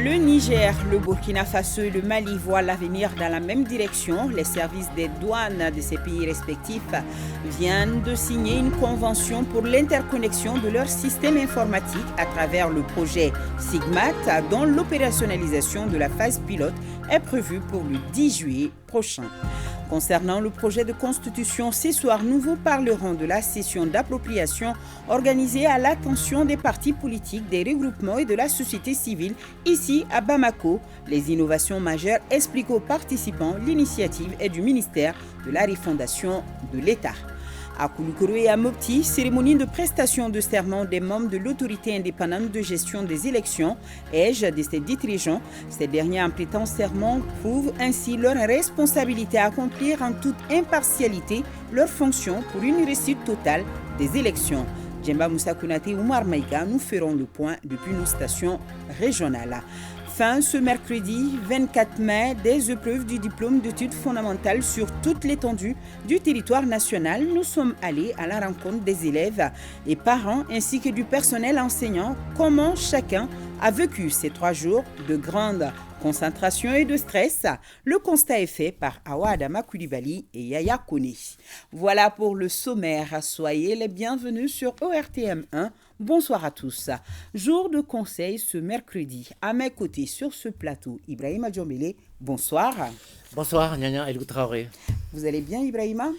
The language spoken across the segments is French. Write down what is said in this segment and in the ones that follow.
Le Niger, le Burkina Faso et le Mali voient l'avenir dans la même direction. Les services des douanes de ces pays respectifs viennent de signer une convention pour l'interconnexion de leurs systèmes informatiques à travers le projet SIGMAT, dont l'opérationnalisation de la phase pilote est prévue pour le 10 juillet prochain. Concernant le projet de constitution, ce soir, nous vous parlerons de la session d'appropriation organisée à l'attention des partis politiques, des regroupements et de la société civile ici à Bamako. Les innovations majeures expliquent aux participants l'initiative est du ministère de la refondation de l'État. À Kouloukourou et à Mopti, cérémonie de prestation de serment des membres de l'autorité indépendante de gestion des élections, EGE, de ces dirigeants. Ces derniers, en prêtant serment, prouvent ainsi leur responsabilité à accomplir en toute impartialité leurs fonctions pour une réussite totale des élections. Djemba Moussa Kounate et Oumar Maïga, nous ferons le point depuis nos stations régionales. Fin ce mercredi 24 mai des épreuves du diplôme d'études fondamentales sur toute l'étendue du territoire national. Nous sommes allés à la rencontre des élèves et parents ainsi que du personnel enseignant. Comment chacun a vécu ces 3 jours de grande concentration et de stress. Le constat est fait par Awa Adama Koulibaly et Yaya Kone. Voilà pour le sommaire. Soyez les bienvenus sur ORTM 1. Bonsoir à tous. Jour de conseil ce mercredi. À mes côtés sur ce plateau, Ibrahima Djombele. Bonsoir. Bonsoir, Nyanya El Traoré. Vous allez bien, Ibrahima?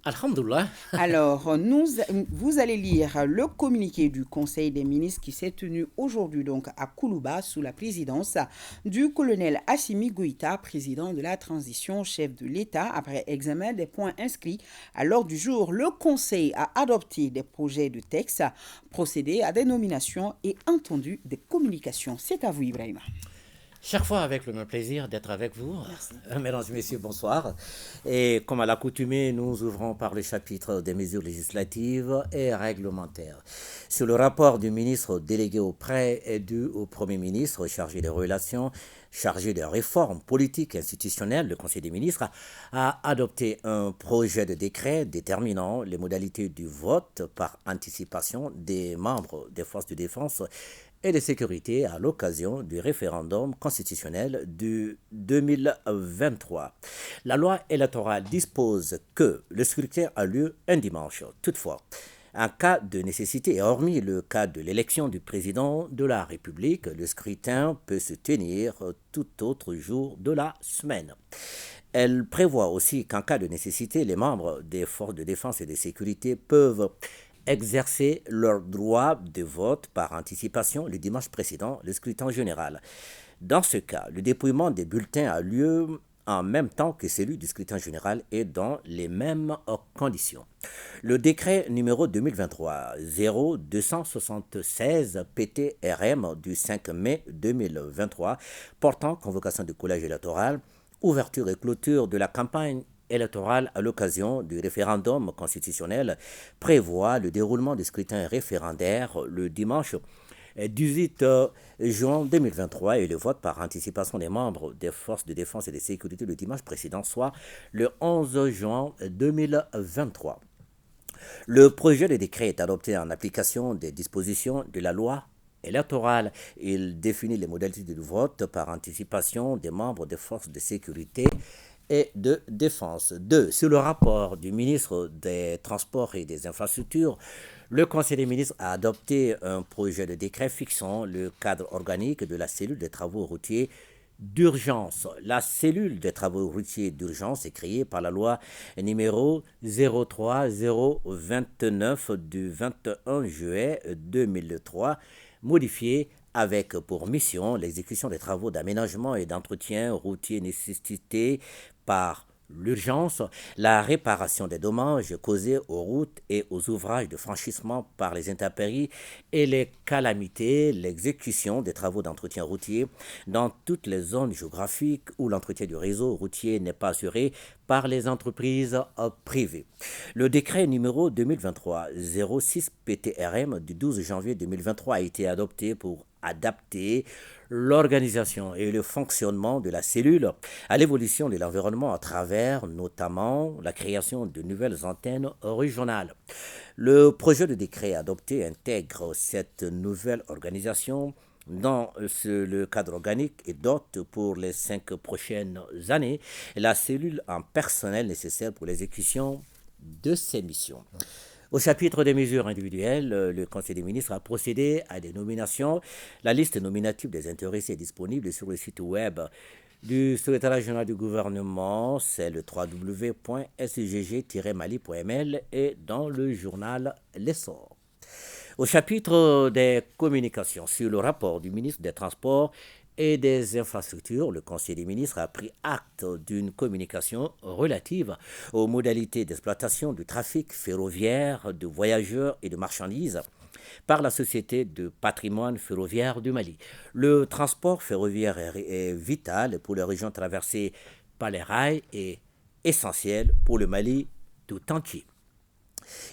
Alhamdoulilah. Alors, vous allez lire le communiqué du Conseil des ministres qui s'est tenu aujourd'hui donc à Koulouba sous la présidence du colonel Assimi Goïta, président de la transition, chef de l'État. Après examen des points inscrits à l'ordre du jour, le Conseil a adopté des projets de texte, procédé à des nominations et entendu des communications. C'est à vous, Ibrahima. Chaque fois avec le même plaisir d'être avec vous. Merci. Mesdames et messieurs, bonsoir. Et comme à l'accoutumée, nous ouvrons par le chapitre des mesures législatives et réglementaires. Sur le rapport du ministre délégué auprès et dû au Premier ministre chargé des relations, chargé des réformes politiques et institutionnelles, le Conseil des ministres a adopté un projet de décret déterminant les modalités du vote par anticipation des membres des forces de défense et de sécurité à l'occasion du référendum constitutionnel de 2023. La loi électorale dispose que le scrutin a lieu un dimanche. Toutefois, en cas de nécessité et hormis le cas de l'élection du président de la République, le scrutin peut se tenir tout autre jour de la semaine. Elle prévoit aussi qu'en cas de nécessité, les membres des forces de défense et de sécurité peuvent exercer leur droit de vote par anticipation le dimanche précédent le scrutin général. Dans ce cas, le dépouillement des bulletins a lieu en même temps que celui du scrutin général et dans les mêmes conditions. Le décret numéro 2023-0276 PTRM du 5 mai 2023 portant convocation du collège électoral, ouverture et clôture de la campagne électorale à l'occasion du référendum constitutionnel prévoit le déroulement du scrutin référendaire le dimanche 18 juin 2023 et le vote par anticipation des membres des forces de défense et de sécurité le dimanche précédent, soit le 11 juin 2023. Le projet de décret est adopté en application des dispositions de la loi électorale. Il définit les modalités du vote par anticipation des membres des forces de sécurité et de défense. 2. Sur le rapport du ministre des Transports et des Infrastructures, le Conseil des ministres a adopté un projet de décret fixant le cadre organique de la cellule des travaux routiers d'urgence. La cellule des travaux routiers d'urgence est créée par la loi numéro 03029 du 21 juillet 2003, modifiée avec pour mission l'exécution des travaux d'aménagement et d'entretien routier nécessités par l'urgence, la réparation des dommages causés aux routes et aux ouvrages de franchissement par les intempéries et les calamités, l'exécution des travaux d'entretien routier dans toutes les zones géographiques où l'entretien du réseau routier n'est pas assuré par les entreprises privées. Le décret numéro 2023-06 PTRM du 12 janvier 2023 a été adopté pour adapter l'organisation et le fonctionnement de la cellule à l'évolution de l'environnement à travers notamment la création de nouvelles antennes régionales. Le projet de décret adopté intègre cette nouvelle organisation dans le cadre organique et dote pour les 5 prochaines années la cellule en personnel nécessaire pour l'exécution de ces missions. Au chapitre des mesures individuelles, le Conseil des ministres a procédé à des nominations. La liste nominative des intéressés est disponible sur le site web du secrétariat général du gouvernement, c'est le www.sgg-mali.ml et dans le journal L'Essor. Au chapitre des communications, sur le rapport du ministre des Transports et des Infrastructures, le Conseil des ministres a pris acte d'une communication relative aux modalités d'exploitation du trafic ferroviaire de voyageurs et de marchandises par la Société de patrimoine ferroviaire du Mali. Le transport ferroviaire est vital pour les régions traversées par les rails et essentiel pour le Mali tout entier.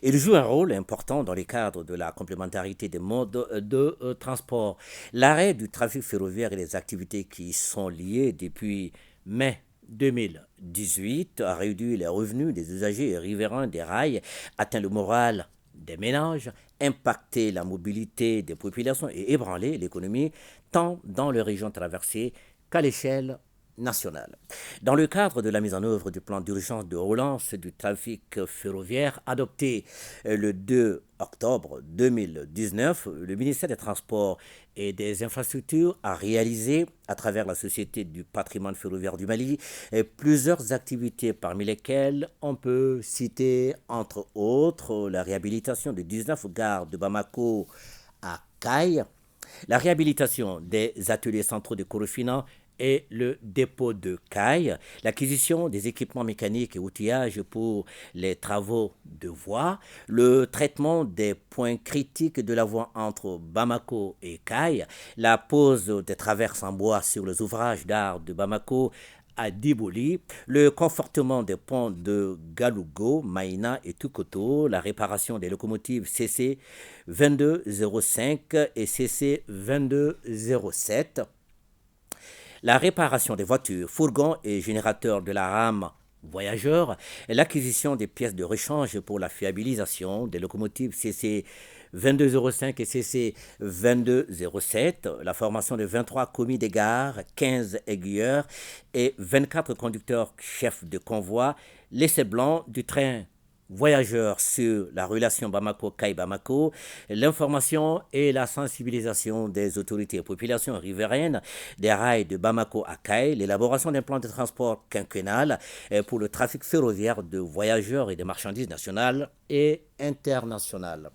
Il joue un rôle important dans le cadre de la complémentarité des modes de transport. L'arrêt du trafic ferroviaire et les activités qui y sont liées depuis mai 2018 a réduit les revenus des usagers et riverains des rails, atteint le moral des ménages, impacté la mobilité des populations et ébranlé l'économie tant dans les régions traversées qu'à l'échelle nationale. Dans le cadre de la mise en œuvre du plan d'urgence de relance du trafic ferroviaire adopté le 2 octobre 2019, le ministère des Transports et des Infrastructures a réalisé, à travers la Société du patrimoine ferroviaire du Mali, plusieurs activités parmi lesquelles on peut citer, entre autres, la réhabilitation de 19 gares de Bamako à Caille, la réhabilitation des ateliers centraux de Corofina et le dépôt de Caille, l'acquisition des équipements mécaniques et outillages pour les travaux de voie, le traitement des points critiques de la voie entre Bamako et Caille, la pose des traverses en bois sur les ouvrages d'art de Bamako à Diboli, le confortement des ponts de Galougo, Maïna et Tukoto, la réparation des locomotives CC 2205 et CC 2207, la réparation des voitures, fourgons et générateurs de la rame voyageurs, l'acquisition des pièces de rechange pour la fiabilisation des locomotives CC 2205 et CC 2207, la formation de 23 commis des gares, 15 aiguilleurs et 24 conducteurs chefs de convoi, l'essai blanc du train voyageurs sur la relation Bamako-Caille-Bamako, l'information et la sensibilisation des autorités et populations riveraines des rails de Bamako à Caille, l'élaboration d'un plan de transport quinquennal pour le trafic ferroviaire de voyageurs et de marchandises nationales et internationales.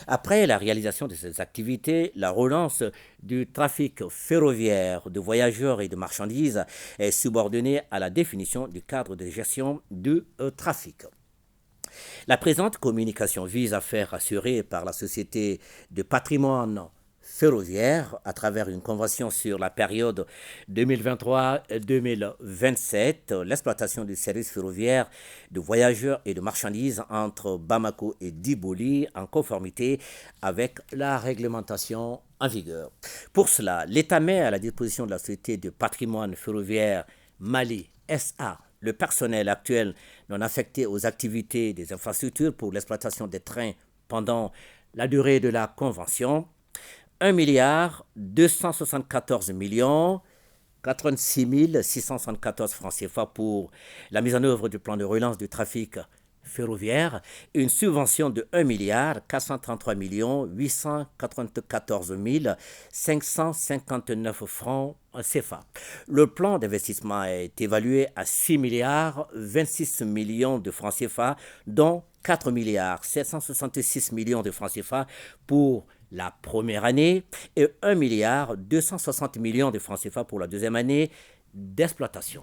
Après la réalisation de ces activités, la relance du trafic ferroviaire de voyageurs et de marchandises est subordonnée à la définition du cadre de gestion du trafic. La présente communication vise à faire assurer par la Société de patrimoine ferroviaire, à travers une convention sur la période 2023-2027, l'exploitation du service ferroviaire de voyageurs et de marchandises entre Bamako et Diboli en conformité avec la réglementation en vigueur. Pour cela, l'État met à la disposition de la Société de patrimoine ferroviaire Mali SA le personnel actuel non affecté aux activités des infrastructures pour l'exploitation des trains pendant la durée de la convention, 1,274,86,674 francs CFA pour la mise en œuvre du plan de relance du trafic ferroviaire, une subvention de 1,333,594,559 francs CFA. Le plan d'investissement est évalué à 6,26 milliards de francs CFA, dont 4,766 milliards de francs CFA pour la première année et 1,260 milliards de francs CFA pour la deuxième année d'exploitation.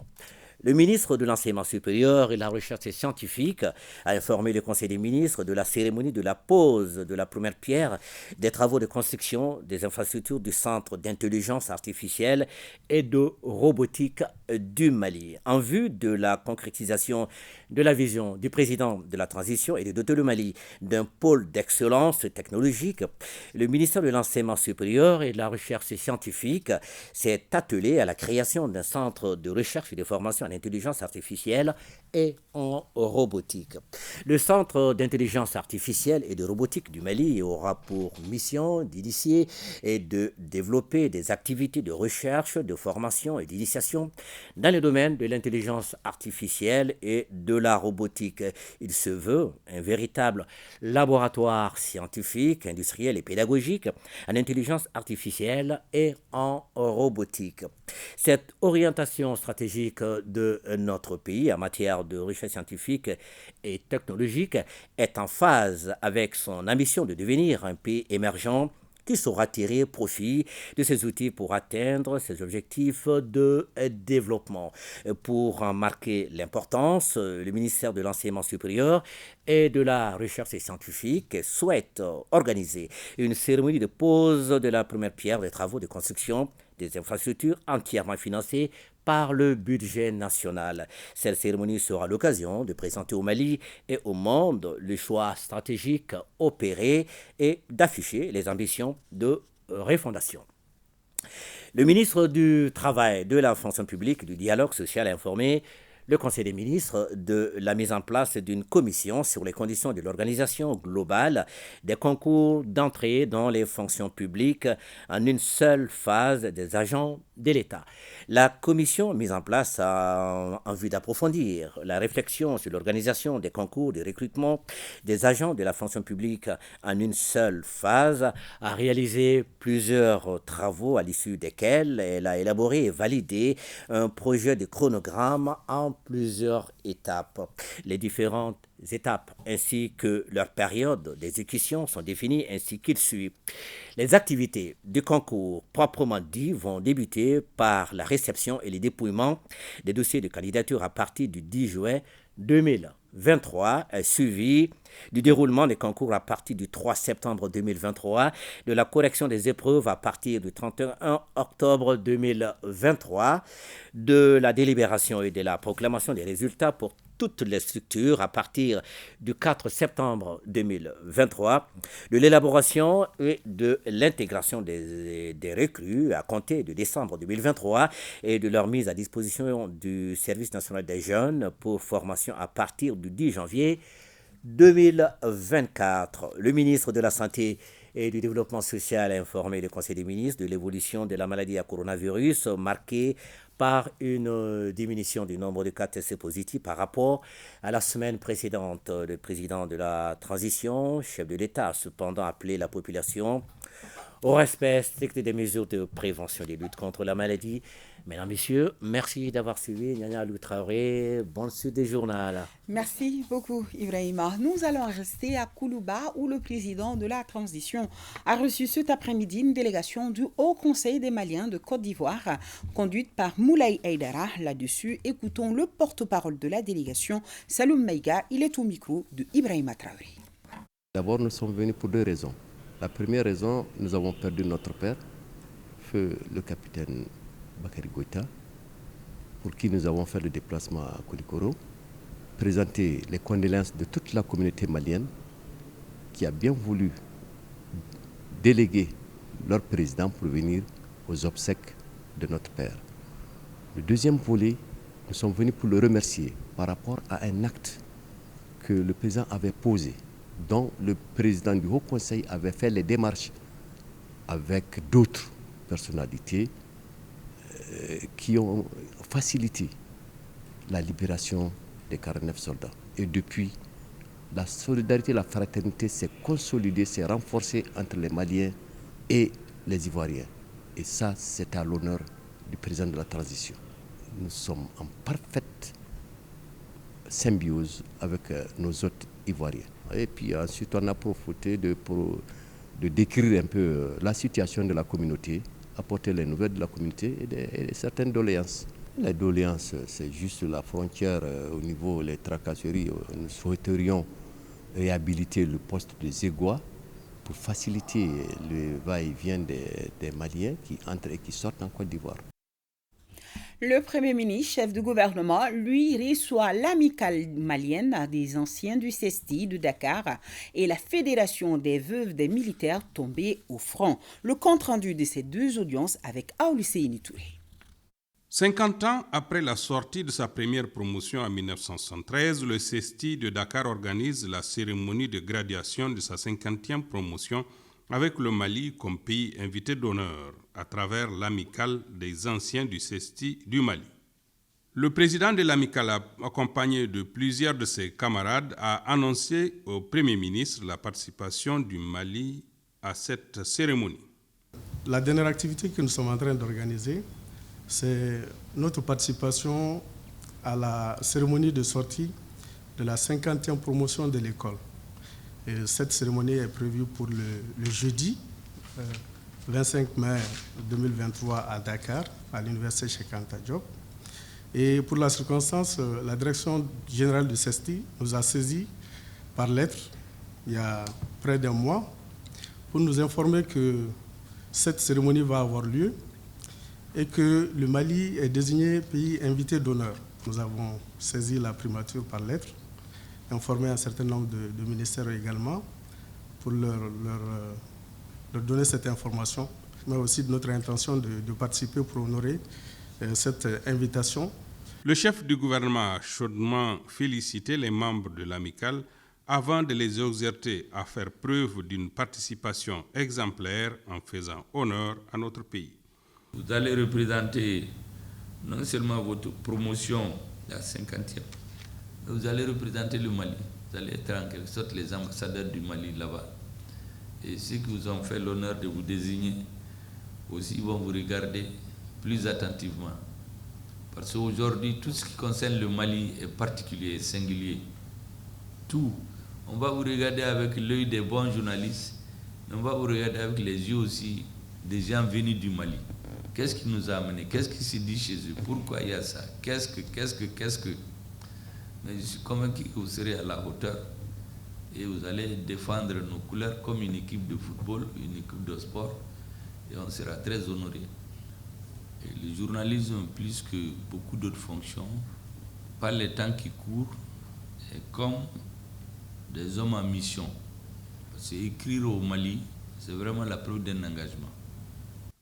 Le ministre de l'Enseignement supérieur et de la Recherche scientifique a informé le Conseil des ministres de la cérémonie de la pose de la première pierre des travaux de construction des infrastructures du Centre d'intelligence artificielle et de robotique du Mali. En vue de la concrétisation de la vision du président de la transition et de doter le Mali d'un pôle d'excellence technologique, le ministère de l'Enseignement supérieur et de la Recherche scientifique s'est attelé à la création d'un centre de recherche et de formation en intelligence artificielle et en robotique. Le Centre d'intelligence artificielle et de robotique du Mali aura pour mission d'initier et de développer des activités de recherche, de formation et d'initiation dans le domaine de l'intelligence artificielle et de la robotique. Il se veut un véritable laboratoire scientifique, industriel et pédagogique en intelligence artificielle et en robotique. Cette orientation stratégique de notre pays en matière de recherche scientifique et technologique est en phase avec son ambition de devenir un pays émergent qui saura tirer profit de ces outils pour atteindre ses objectifs de développement. Pour en marquer l'importance, le ministère de l'Enseignement supérieur et de la Recherche scientifique souhaite organiser une cérémonie de pose de la première pierre des travaux de construction des infrastructures entièrement financées par le budget national. Cette cérémonie sera l'occasion de présenter au Mali et au monde le choix stratégique opéré et d'afficher les ambitions de refondation. Le ministre du Travail, de la fonction publique et du dialogue social a informé le Conseil des ministres de la mise en place d'une commission sur les conditions de l'organisation globale des concours d'entrée dans les fonctions publiques en une seule phase des agents de l'État. La commission mise en place a en vue d'approfondir la réflexion sur l'organisation des concours de recrutement des agents de la fonction publique en une seule phase, a réalisé plusieurs travaux à l'issue desquels elle a élaboré et validé un projet de chronogramme en plusieurs étapes. Les différentes étapes ainsi que leur période d'exécution sont définies ainsi qu'il suit. Les activités du concours proprement dit vont débuter par la réception et le dépouillement des dossiers de candidature à partir du 10 juin 2023, suivi du déroulement des concours à partir du 3 septembre 2023, de la correction des épreuves à partir du 31 octobre 2023, de la délibération et de la proclamation des résultats pour toutes les structures à partir du 4 septembre 2023, de l'élaboration et de l'intégration des recrues à compter de décembre 2023 et de leur mise à disposition du Service national des jeunes pour formation à partir du 10 janvier 2024. Le ministre de la Santé et du Développement social a informé le Conseil des ministres de l'évolution de la maladie à coronavirus marquée par une diminution du nombre de cas testés positifs par rapport à la semaine précédente. Le président de la transition, chef de l'État, a cependant appelé la population au respect strict des mesures de prévention et de lutte contre la maladie. Mesdames, Messieurs, merci d'avoir suivi Nyanya Alou Traoré. Bonne suite des journaux. Merci beaucoup, Ibrahima. Nous allons rester à Koulouba, où le président de la transition a reçu cet après-midi une délégation du Haut Conseil des Maliens de Côte d'Ivoire, conduite par Moulay Aïdara. Là-dessus, écoutons le porte-parole de la délégation, Saloum Maïga. Il est au micro de Ibrahima Traoré. D'abord, nous sommes venus pour deux raisons. La première raison, nous avons perdu notre père, feu le capitaine Bakary Goïta, pour qui nous avons fait le déplacement à Koulikoro, présenter les condoléances de toute la communauté malienne qui a bien voulu déléguer leur président pour venir aux obsèques de notre père. Le deuxième volet, nous sommes venus pour le remercier par rapport à un acte que le président avait posé, dont le président du Haut Conseil avait fait les démarches avec d'autres personnalités qui ont facilité la libération des 49 soldats. Et depuis, la solidarité, la fraternité s'est consolidée, s'est renforcée entre les Maliens et les Ivoiriens. Et ça, c'est à l'honneur du président de la transition. Nous sommes en parfaite symbiose avec nos hôtes ivoiriens. Et puis ensuite, on a profité de décrire un peu la situation de la communauté, apporter les nouvelles de la communauté et certaines doléances. Les doléances, c'est juste la frontière au niveau des tracasseries. Nous souhaiterions réhabiliter le poste de Zégoua pour faciliter le va-et-vient des Maliens qui entrent et qui sortent en Côte d'Ivoire. Le Premier ministre, chef du gouvernement, lui reçoit l'amicale malienne des anciens du CESTI de Dakar et la Fédération des veuves des militaires tombés au front. Le compte-rendu de ces deux audiences avec Aoulisseini Touré. 50 ans après la sortie de sa première promotion en 1973, le CESTI de Dakar organise la cérémonie de graduation de sa 50e promotion avec le Mali comme pays invité d'honneur à travers l'amicale des anciens du CESTI du Mali. Le président de l'amicale, accompagné de plusieurs de ses camarades, a annoncé au Premier ministre la participation du Mali à cette cérémonie. La dernière activité que nous sommes en train d'organiser, c'est notre participation à la cérémonie de sortie de la 50e promotion de l'école. Et cette cérémonie est prévue pour le jeudi 25 mai 2023 à Dakar, à l'université Cheikh Anta Diop. Et pour la circonstance, la direction générale du CESTI nous a saisis par lettre il y a près d'un mois pour nous informer que cette cérémonie va avoir lieu et que le Mali est désigné pays invité d'honneur. Nous avons saisi la primature par lettre, informé un certain nombre de ministères également pour leur donner cette information, mais aussi de notre intention de participer pour honorer cette invitation. Le chef du gouvernement a chaudement félicité les membres de l'amicale avant de les exhorter à faire preuve d'une participation exemplaire en faisant honneur à notre pays. Vous allez représenter non seulement votre promotion, la 50e, mais vous allez représenter le Mali. Vous allez être en quelque sorte les ambassadeurs du Mali là-bas. Et ceux qui vous ont fait l'honneur de vous désigner aussi vont vous regarder plus attentivement. Parce qu'aujourd'hui, tout ce qui concerne le Mali est particulier, est singulier. Tout. On va vous regarder avec l'œil des bons journalistes, mais on va vous regarder avec les yeux aussi des gens venus du Mali. Qu'est-ce qui nous a amenés? Qu'est-ce qui se dit chez eux? Pourquoi il y a ça? Qu'est-ce que... Mais je suis convaincu que vous serez à la hauteur et vous allez défendre nos couleurs comme une équipe de football, une équipe de sport, et on sera très honorés. Et le journalisme, plus que beaucoup d'autres fonctions, par les temps qui courent, est comme des hommes en mission. Parce qu'écrire au Mali, c'est vraiment la preuve d'un engagement.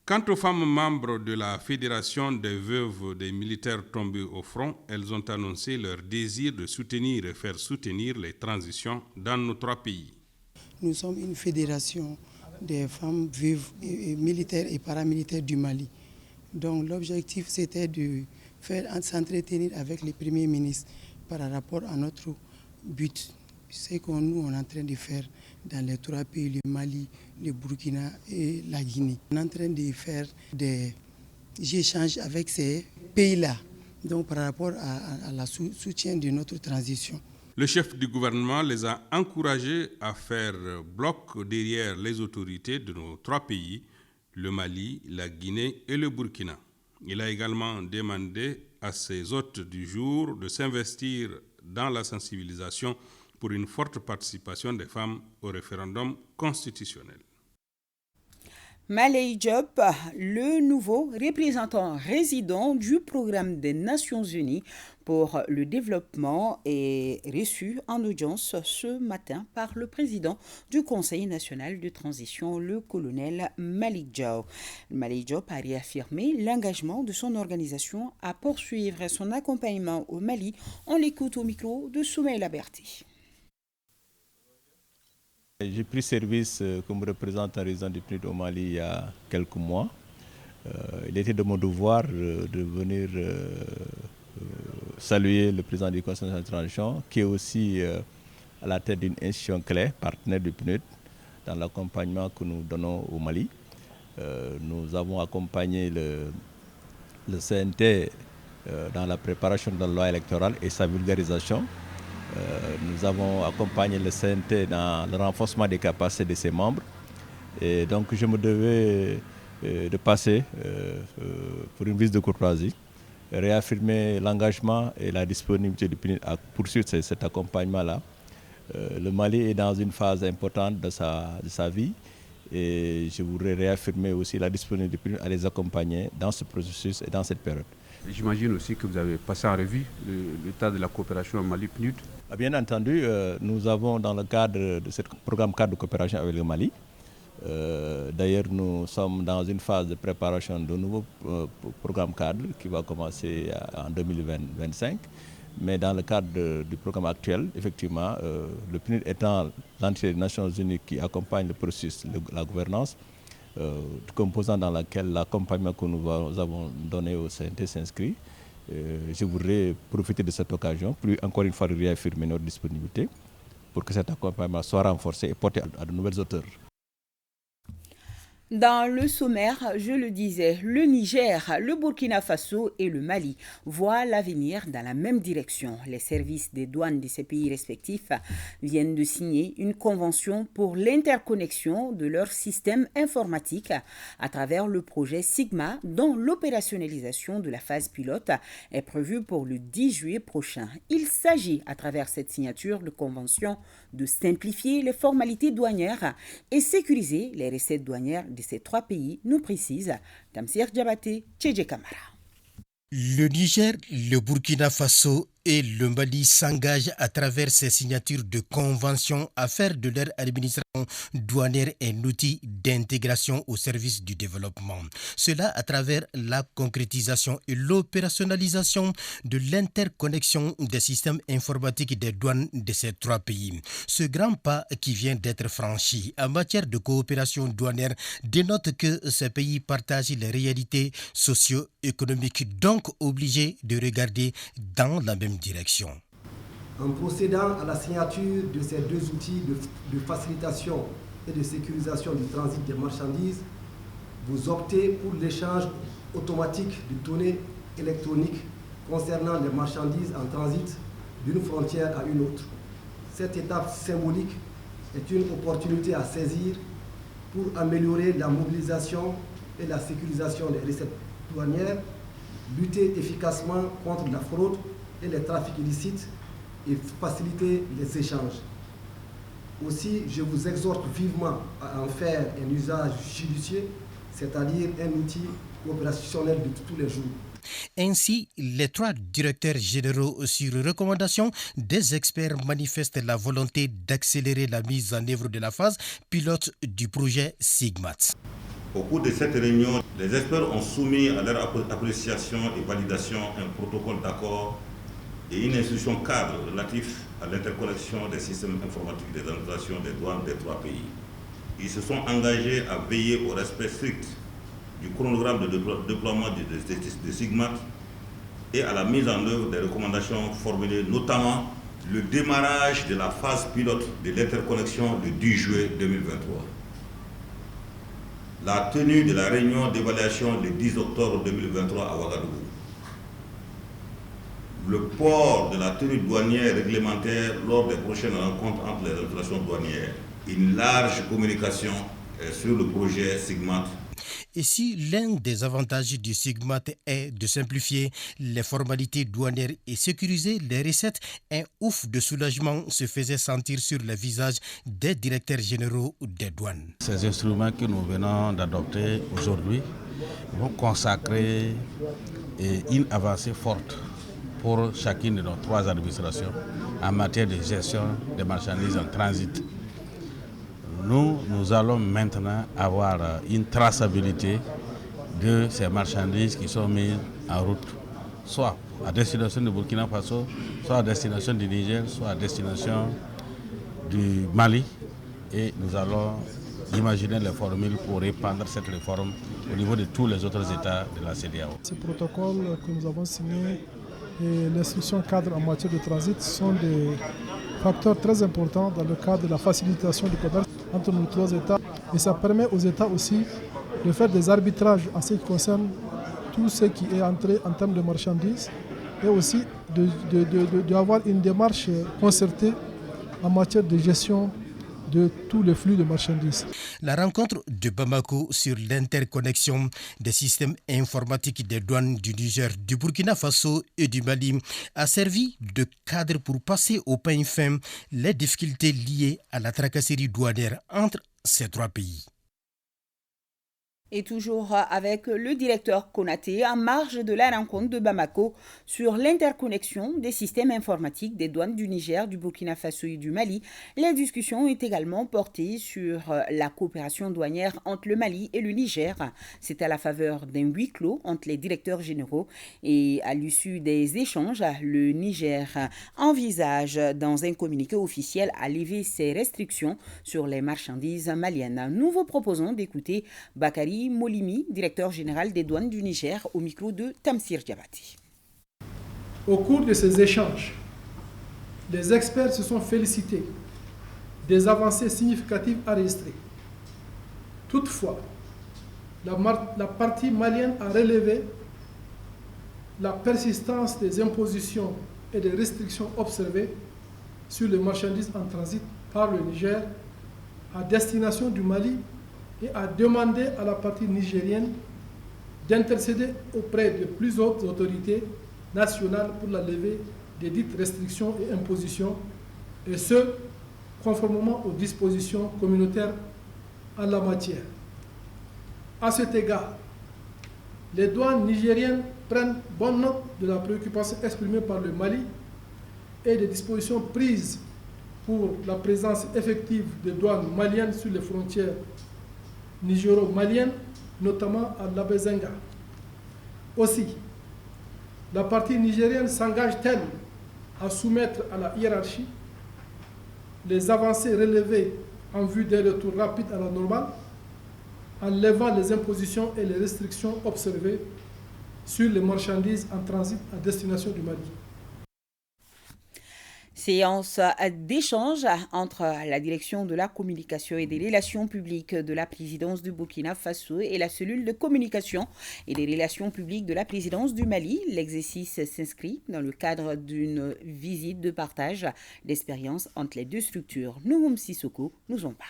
Quant aux femmes membres de la Fédération des veuves des militaires tombés au front, elles ont annoncé leur désir de soutenir et faire soutenir les transitions dans nos trois pays. Nous sommes une fédération des femmes veuves et militaires et paramilitaires du Mali. Donc l'objectif c'était de s'entretenir avec le Premier ministre par rapport à notre but. C'est que nous on est en train de faire dans les trois pays, le Mali, le Burkina et la Guinée. On est en train de faire des échanges avec ces pays-là, donc par rapport à la soutien de notre transition. Le chef du gouvernement les a encouragés à faire bloc derrière les autorités de nos trois pays, le Mali, la Guinée et le Burkina. Il a également demandé à ses hôtes du jour de s'investir dans la sensibilisation pour une forte participation des femmes au référendum constitutionnel. Malay Diop, le nouveau représentant résident du programme des Nations Unies pour le développement, est reçu en audience ce matin par le président du Conseil national de transition, le colonel Malick Diaw. Malick Diop a réaffirmé l'engagement de son organisation à poursuivre son accompagnement au Mali. On l'écoute au micro de Soumaïla Berti. J'ai pris service comme représentant résident du PNUD au Mali il y a quelques mois. Il était de mon devoir de venir saluer le président du Conseil national de transition, qui est aussi à la tête d'une institution clé, partenaire du PNUD, dans l'accompagnement que nous donnons au Mali. Nous avons accompagné le CNT dans la préparation de la loi électorale et sa vulgarisation. Nous avons accompagné le CNT dans le renforcement des capacités de ses membres. Et donc je me devais de passer pour une visite de courtoisie, réaffirmer l'engagement et la disponibilité du PNUD à poursuivre cet accompagnement-là. Le Mali est dans une phase importante de sa vie et je voudrais réaffirmer aussi la disponibilité du PNUD à les accompagner dans ce processus et dans cette période. J'imagine aussi que vous avez passé en revue l'état de la coopération Mali-PNUD. Bien entendu, nous avons dans le cadre de ce programme cadre de coopération avec le Mali, d'ailleurs nous sommes dans une phase de préparation de nouveau programme cadre qui va commencer en 2025. Mais dans le cadre du programme actuel, effectivement, le PNUD étant l'entité des Nations Unies qui accompagne le processus, la gouvernance, composant dans laquelle l'accompagnement que nous avons donné au CNT s'inscrit. Je voudrais profiter de cette occasion, encore une fois, réaffirmer notre disponibilité pour que cet accompagnement soit renforcé et porté à de nouvelles hauteurs. Dans le sommaire, je le disais, le Niger, le Burkina Faso et le Mali voient l'avenir dans la même direction. Les services des douanes de ces pays respectifs viennent de signer une convention pour l'interconnexion de leurs systèmes informatiques à travers le projet Sigma, dont l'opérationnalisation de la phase pilote est prévue pour le 10 juillet prochain. Il s'agit, à travers cette signature de convention, de simplifier les formalités douanières et sécuriser les recettes douanières de ces trois pays, nous précise Tamsir Diabaté, Tchédje Kamara. Le Niger, le Burkina Faso et le Mali s'engagent à travers ces signatures de conventions à faire de leur administration douanière un outil d'intégration au service du développement. Cela à travers la concrétisation et l'opérationnalisation de l'interconnexion des systèmes informatiques des douanes de ces trois pays. Ce grand pas qui vient d'être franchi en matière de coopération douanière dénote que ces pays partagent les réalités socio-économiques, donc obligés de regarder dans la même direction. En procédant à la signature de ces deux outils de facilitation et de sécurisation du transit des marchandises, vous optez pour l'échange automatique de données électroniques concernant les marchandises en transit d'une frontière à une autre. Cette étape symbolique est une opportunité à saisir pour améliorer la mobilisation et la sécurisation des recettes douanières, lutter efficacement contre la fraude et les trafics illicites et faciliter les échanges. Aussi, je vous exhorte vivement à en faire un usage judicieux, c'est-à-dire un outil opérationnel de tous les jours. Ainsi, les trois directeurs généraux, sur recommandation des experts, manifestent la volonté d'accélérer la mise en œuvre de la phase pilote du projet SIGMAT. Au cours de cette réunion, les experts ont soumis à leur appréciation et validation un protocole d'accord et une instruction cadre relatif à l'interconnexion des systèmes informatiques des administrations des douanes des trois pays. Ils se sont engagés à veiller au respect strict du chronogramme de déploiement de SIGMAT et à la mise en œuvre des recommandations formulées, notamment le démarrage de la phase pilote de l'interconnexion le 10 juillet 2023. La tenue de la réunion d'évaluation le 10 octobre 2023 à Ouagadougou. Le port de la tenue douanière réglementaire lors des prochaines rencontres entre les administrations douanières. Une large communication sur le projet SIGMAT. Et si l'un des avantages du SIGMAT est de simplifier les formalités douanières et sécuriser les recettes, un ouf de soulagement se faisait sentir sur le visage des directeurs généraux des douanes. Ces instruments que nous venons d'adopter aujourd'hui vont consacrer une avancée forte pour chacune de nos trois administrations en matière de gestion des marchandises en transit. Nous allons maintenant avoir une traçabilité de ces marchandises qui sont mises en route, soit à destination du Burkina Faso, soit à destination du Niger, soit à destination du Mali. Et nous allons imaginer les formules pour répandre cette réforme au niveau de tous les autres États de la CEDEAO. Ce protocole que nous avons signé et l'instruction cadre en matière de transit sont des facteurs très importants dans le cadre de la facilitation du commerce entre nos trois États. Et ça permet aux États aussi de faire des arbitrages en ce qui concerne tout ce qui est entré en termes de marchandises et aussi d'avoir une démarche concertée en matière de gestion de tous les flux de marchandises. La rencontre de Bamako sur l'interconnexion des systèmes informatiques des douanes du Niger, du Burkina Faso et du Mali a servi de cadre pour passer au peigne fin les difficultés liées à la tracasserie douanière entre ces trois pays. Et toujours avec le directeur Konaté en marge de la rencontre de Bamako sur l'interconnexion des systèmes informatiques des douanes du Niger, du Burkina Faso et du Mali, les discussions ont également porté sur la coopération douanière entre le Mali et le Niger. C'est à la faveur d'un huis clos entre les directeurs généraux et à l'issue des échanges, le Niger envisage dans un communiqué officiel à lever ses restrictions sur les marchandises maliennes. Nous vous proposons d'écouter Bakari Molimi, directeur général des douanes du Niger, au micro de Tamsir Diabati. Au cours de ces échanges, les experts se sont félicités des avancées significatives enregistrées. Toutefois, la partie malienne a relevé la persistance des impositions et des restrictions observées sur les marchandises en transit par le Niger à destination du Mali et a demandé à la partie nigérienne d'intercéder auprès de plusieurs autorités nationales pour la levée des dites restrictions et impositions, et ce, conformément aux dispositions communautaires en la matière. À cet égard, les douanes nigériennes prennent bonne note de la préoccupation exprimée par le Mali et des dispositions prises pour la présence effective des douanes maliennes sur les frontières nigéro-malienne, notamment à Labezenga. Aussi, la partie nigérienne s'engage-t-elle à soumettre à la hiérarchie les avancées relevées en vue d'un retour rapide à la normale, en levant les impositions et les restrictions observées sur les marchandises en transit à destination du Mali. Séance d'échange entre la direction de la communication et des relations publiques de la présidence du Burkina Faso et la cellule de communication et des relations publiques de la présidence du Mali. L'exercice s'inscrit dans le cadre d'une visite de partage d'expériences entre les deux structures. Nouhoum Sissoko nous en parle.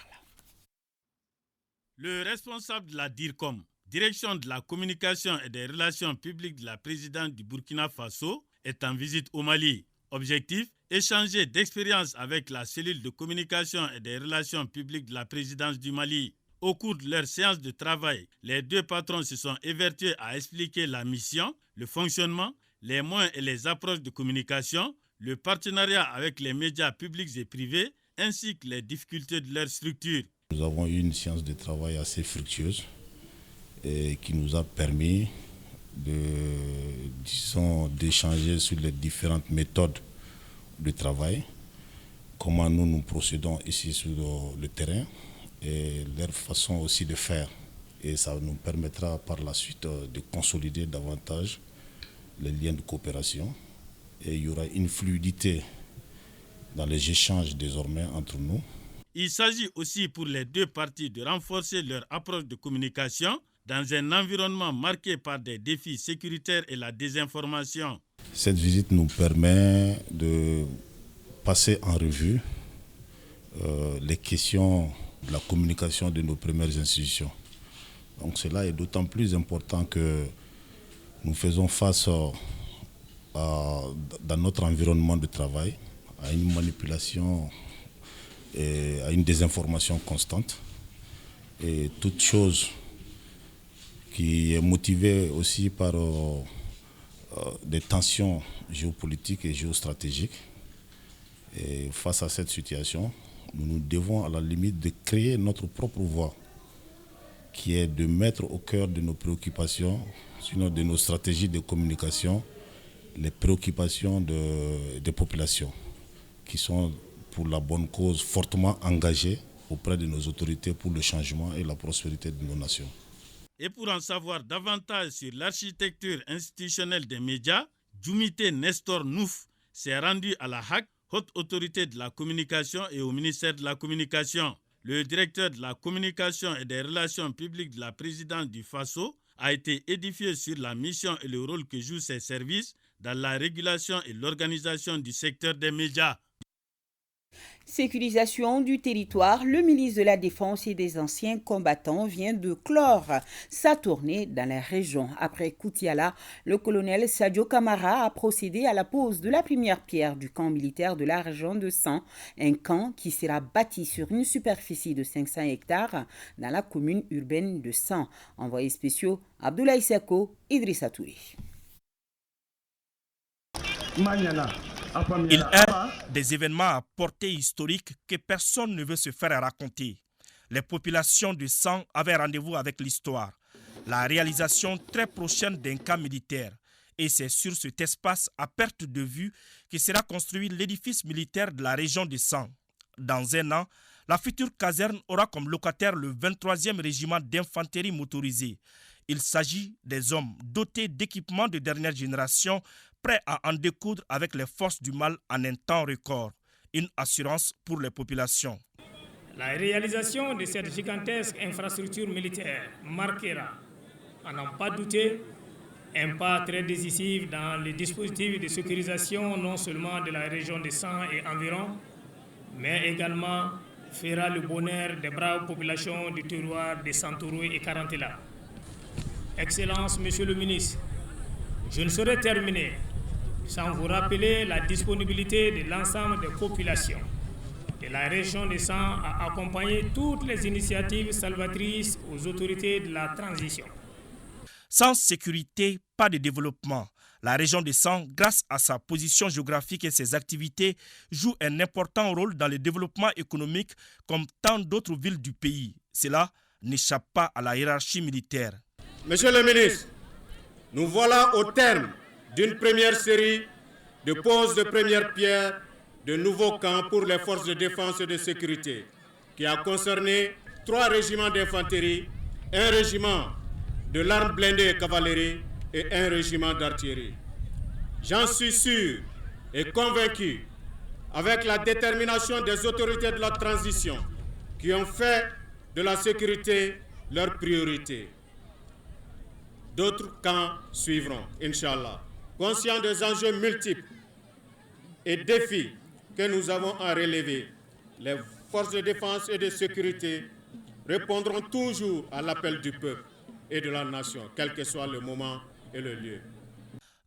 Le responsable de la DIRCOM, direction de la communication et des relations publiques de la présidence du Burkina Faso, est en visite au Mali. Objectif, échanger d'expériences avec la cellule de communication et des relations publiques de la présidence du Mali. Au cours de leur séance de travail, les deux patrons se sont évertués à expliquer la mission, le fonctionnement, les moyens et les approches de communication, le partenariat avec les médias publics et privés, ainsi que les difficultés de leur structure. Nous avons eu une séance de travail assez fructueuse et qui nous a permis d'échanger sur les différentes méthodes de travail, comment nous procédons ici sur le terrain et leur façon aussi de faire. Et ça nous permettra par la suite de consolider davantage les liens de coopération. Et il y aura une fluidité dans les échanges désormais entre nous. Il s'agit aussi pour les deux parties de renforcer leur approche de communication dans un environnement marqué par des défis sécuritaires et la désinformation. Cette visite nous permet de passer en revue les questions de la communication de nos premières institutions. Donc cela est d'autant plus important que nous faisons face dans notre environnement de travail à une manipulation et à une désinformation constante. Et toute chose qui est motivée aussi par des tensions géopolitiques et géostratégiques. Et face à cette situation, nous devons à la limite de créer notre propre voie, qui est de mettre au cœur de nos préoccupations, sinon de nos stratégies de communication, les préoccupations des populations, qui sont pour la bonne cause fortement engagées auprès de nos autorités pour le changement et la prospérité de nos nations. Et pour en savoir davantage sur l'architecture institutionnelle des médias, Djoumité Nestor Nouf s'est rendu à la HAC, haute autorité de la communication, et au ministère de la Communication. Le directeur de la communication et des relations publiques de la présidence du Faso a été édifié sur la mission et le rôle que jouent ces services dans la régulation et l'organisation du secteur des médias. Sécurisation du territoire, le ministre de la Défense et des anciens combattants vient de clore sa tournée dans la région. Après Koutiala, le colonel Sadio Kamara a procédé à la pose de la première pierre du camp militaire de la région de San, un camp qui sera bâti sur une superficie de 500 hectares dans la commune urbaine de San. Envoyés spéciaux Abdoulaye Seko, Idrissa Touré. Il est des événements à portée historique que personne ne veut se faire raconter. Les populations de San avaient rendez-vous avec l'histoire. La réalisation très prochaine d'un camp militaire. Et c'est sur cet espace à perte de vue que sera construit l'édifice militaire de la région de San. Dans un an, la future caserne aura comme locataire le 23e régiment d'infanterie motorisée. Il s'agit des hommes dotés d'équipements de dernière génération, prêts à en découdre avec les forces du mal en un temps record. Une assurance pour les populations. La réalisation de cette gigantesque infrastructure militaire marquera, à n'en pas douter, un pas très décisif dans les dispositifs de sécurisation non seulement de la région de San et environ, mais également fera le bonheur des braves populations du terroir de Santoro et Karantela. Excellence, Monsieur le ministre, je ne saurais terminer sans vous rappeler la disponibilité de l'ensemble des populations de la région de San à accompagner toutes les initiatives salvatrices aux autorités de la transition. Sans sécurité, pas de développement. La région de San, grâce à sa position géographique et ses activités, joue un important rôle dans le développement économique comme tant d'autres villes du pays. Cela n'échappe pas à la hiérarchie militaire. Monsieur le ministre, nous voilà au terme d'une première série de poses de première pierre de nouveaux camps pour les forces de défense et de sécurité, qui a concerné 3 régiments d'infanterie, 1 régiment de l'arme blindée et cavalerie et 1 régiment d'artillerie. J'en suis sûr et convaincu, avec la détermination des autorités de la transition, qui ont fait de la sécurité leur priorité. D'autres camps suivront, Inch'Allah. Conscients des enjeux multiples et défis que nous avons à relever, les forces de défense et de sécurité répondront toujours à l'appel du peuple et de la nation, quel que soit le moment et le lieu.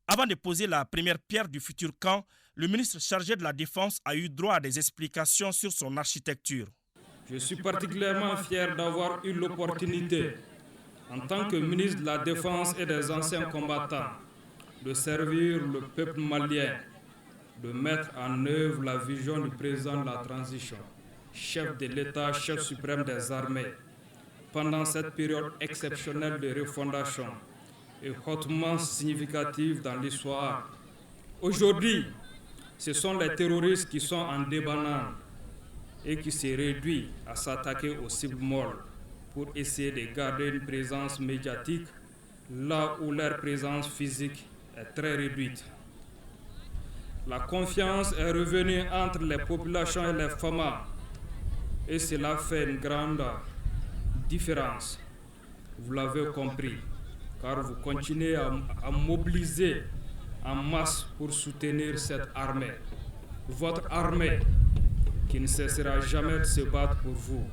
Avant de poser la première pierre du futur camp, le ministre chargé de la Défense a eu droit à des explications sur son architecture. Je suis particulièrement fier d'avoir eu l'opportunité, en tant que ministre de la Défense et des anciens combattants, de servir le peuple malien, de mettre en œuvre la vision du président de la transition, chef de l'État, chef suprême des armées, pendant cette période exceptionnelle de refondation et hautement significative dans l'histoire. Aujourd'hui, ce sont les terroristes qui sont en débandade et qui se réduisent à s'attaquer aux cibles molles pour essayer de garder une présence médiatique là où leur présence physique est très réduite. La confiance est revenue entre les populations et les FAMA et cela fait une grande différence. Vous l'avez compris, car vous continuez à mobiliser en masse pour soutenir cette armée. Votre armée qui ne cessera jamais de se battre pour vous,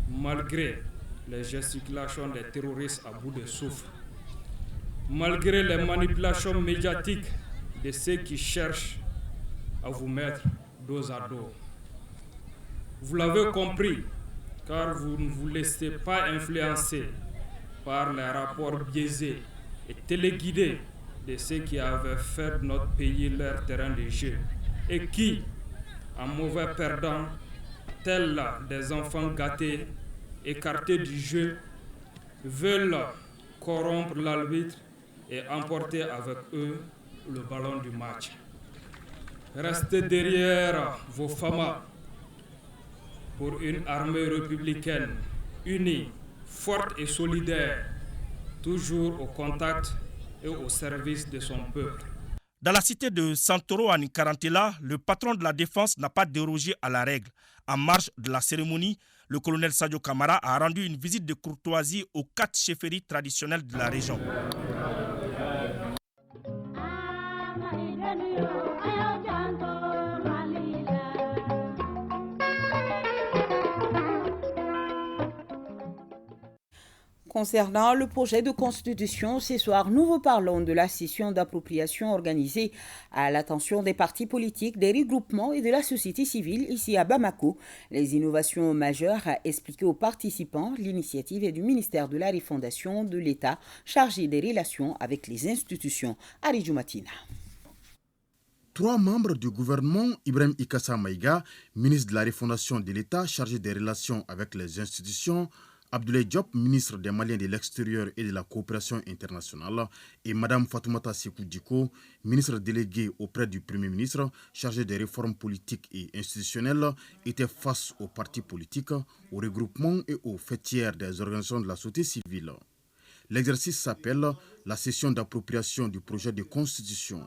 malgré les gesticulations des terroristes à bout de souffle, malgré les manipulations médiatiques de ceux qui cherchent à vous mettre dos à dos. Vous l'avez compris, car vous ne vous laissez pas influencer par les rapports biaisés et téléguidés de ceux qui avaient fait de notre pays leur terrain de jeu et qui, en mauvais perdants, tels des enfants gâtés, écartés du jeu, veulent corrompre l'arbitre et emporter avec eux le ballon du match. Restez derrière vos FAMA pour une armée républicaine unie, forte et solidaire, toujours au contact et au service de son peuple. Dans la cité de Santoro en Karantela, le patron de la défense n'a pas dérogé à la règle. En marge de la cérémonie, le colonel Sadio Kamara a rendu une visite de courtoisie aux 4 chefferies traditionnelles de la région. Concernant le projet de constitution, ce soir, nous vous parlons de la session d'appropriation organisée à l'attention des partis politiques, des regroupements et de la société civile ici à Bamako. Les innovations majeures expliquées aux participants, l'initiative est du ministère de la Refondation de l'État chargé des relations avec les institutions. Aridjou Matina. 3 membres du gouvernement, Ibrahim Ikassa Maïga, ministre de la Refondation de l'État chargé des relations avec les institutions, Abdoulaye Diop, ministre des Maliens de l'extérieur et de la coopération internationale, et Mme Fatoumata Sekou Diko, ministre déléguée auprès du Premier ministre, chargé des réformes politiques et institutionnelles, étaient face aux partis politiques, aux regroupements et aux fêtières des organisations de la société civile. L'exercice s'appelle la session d'appropriation du projet de constitution.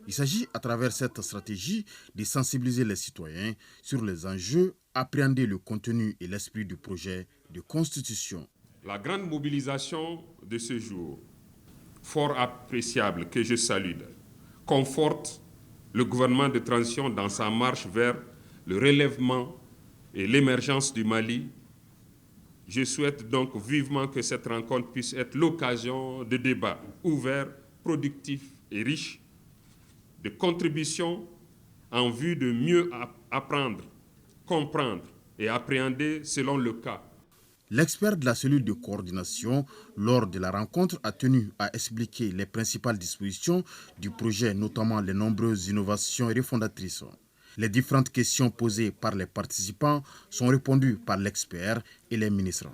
Il s'agit, à travers cette stratégie, de sensibiliser les citoyens sur les enjeux, appréhender le contenu et l'esprit du projet de constitution. La grande mobilisation de ce jour, fort appréciable, que je salue, conforte le gouvernement de transition dans sa marche vers le relèvement et l'émergence du Mali. Je souhaite donc vivement que cette rencontre puisse être l'occasion de débats ouverts, productifs et riches, de contributions en vue de mieux apprendre, comprendre et appréhender selon le cas. L'expert de la cellule de coordination, lors de la rencontre, a tenu à expliquer les principales dispositions du projet, notamment les nombreuses innovations refondatrices. Les différentes questions posées par les participants sont répondues par l'expert et les ministres.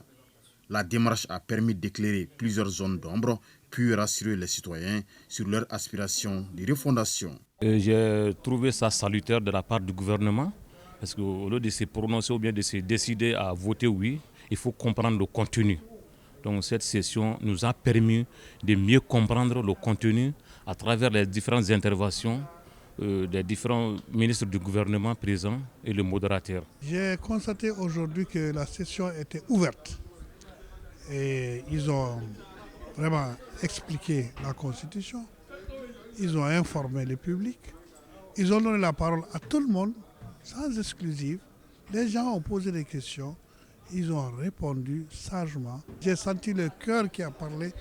La démarche a permis d'éclairer plusieurs zones d'ombre, puis rassurer les citoyens sur leurs aspirations de refondation. J'ai trouvé ça salutaire de la part du gouvernement, parce qu'au lieu de se prononcer ou bien de se décider à voter oui, il faut comprendre le contenu. Donc cette session nous a permis de mieux comprendre le contenu à travers les différentes interventions des différents ministres du gouvernement présents et le modérateur. J'ai constaté aujourd'hui que la session était ouverte et ils ont vraiment expliqué la Constitution, ils ont informé le public, ils ont donné la parole à tout le monde, sans exclusive. Les gens ont posé des questions, ils ont répondu sagement. J'ai senti le cœur qui a parlé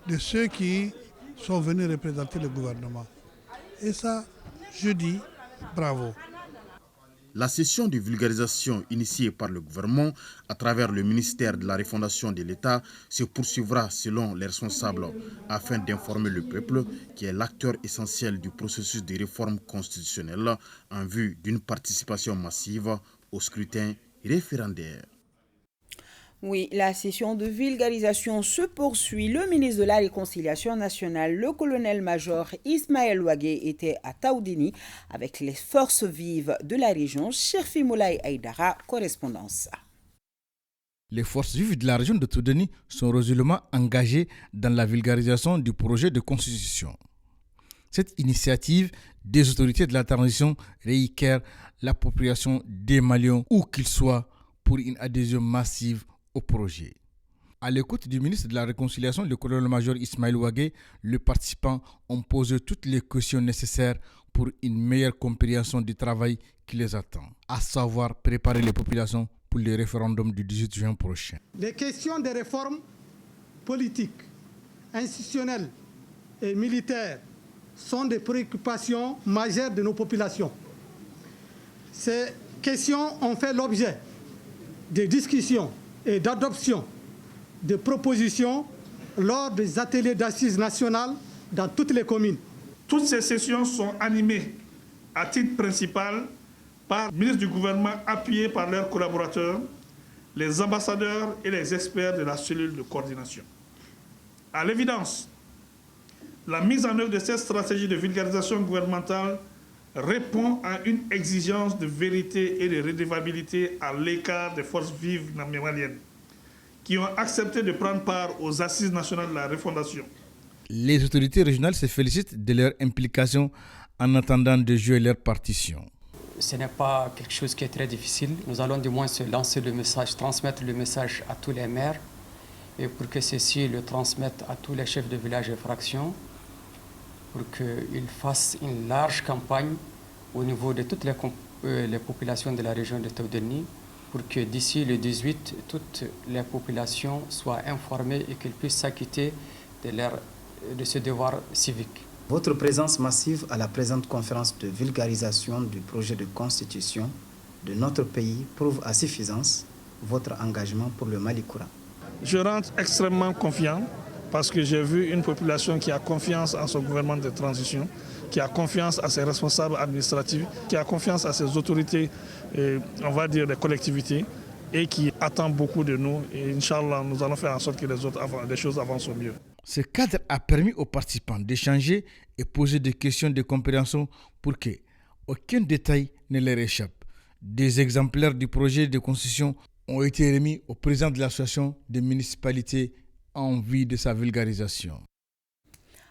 de ceux qui sont venus représenter le gouvernement. Et ça, je dis bravo. La session de vulgarisation initiée par le gouvernement à travers le ministère de la Refondation de l'État se poursuivra selon les responsables afin d'informer le peuple qui est l'acteur essentiel du processus de réforme constitutionnelle en vue d'une participation massive au scrutin référendaire. Oui, la session de vulgarisation se poursuit. Le ministre de la Réconciliation nationale, le colonel-major Ismaël Ouagué, était à Taoudini avec les forces vives de la région. Cherfi Moulay Aïdara, correspondance. Les forces vives de la région de Taoudini sont résolument engagées dans la vulgarisation du projet de constitution. Cette initiative des autorités de la transition requiert l'appropriation des Maliens, où qu'ils soient, pour une adhésion massive au projet. À l'écoute du ministre de la Réconciliation, le colonel-major Ismaël Ouagué, les participants ont posé toutes les questions nécessaires pour une meilleure compréhension du travail qui les attend, à savoir préparer les populations pour le référendum du 18 juin prochain. Les questions des réformes politiques, institutionnelles et militaires sont des préoccupations majeures de nos populations. Ces questions ont fait l'objet de discussions et d'adoption de propositions lors des ateliers d'assises nationales dans toutes les communes. Toutes ces sessions sont animées à titre principal par le ministre du gouvernement appuyé par leurs collaborateurs, les ambassadeurs et les experts de la cellule de coordination. À l'évidence, la mise en œuvre de cette stratégie de vulgarisation gouvernementale répond à une exigence de vérité et de redevabilité à l'égard des forces vives maliennes qui ont accepté de prendre part aux assises nationales de la refondation. Les autorités régionales se félicitent de leur implication en attendant de jouer leur partition. Ce n'est pas quelque chose qui est très difficile. Nous allons du moins se lancer le message, transmettre le message à tous les maires et pour que ceux-ci le transmettent à tous les chefs de village et fractions, pour qu'ils fassent une large campagne au niveau de toutes les populations de la région de Taoudeni pour que d'ici le 18, toutes les populations soient informées et qu'elles puissent s'acquitter de ce devoir civique. Votre présence massive à la présente conférence de vulgarisation du projet de constitution de notre pays prouve à suffisance votre engagement pour le Mali courant. Je rentre extrêmement confiant parce que j'ai vu une population qui a confiance en son gouvernement de transition, qui a confiance à ses responsables administratifs, qui a confiance à ses autorités, on va dire des collectivités, et qui attend beaucoup de nous. Et Inch'Allah, nous allons faire en sorte que les choses avancent au mieux. Ce cadre a permis aux participants d'échanger et poser des questions de compréhension pour que aucun détail ne leur échappe. Des exemplaires du projet de constitution ont été remis au président de l'association des municipalités en vue de sa vulgarisation.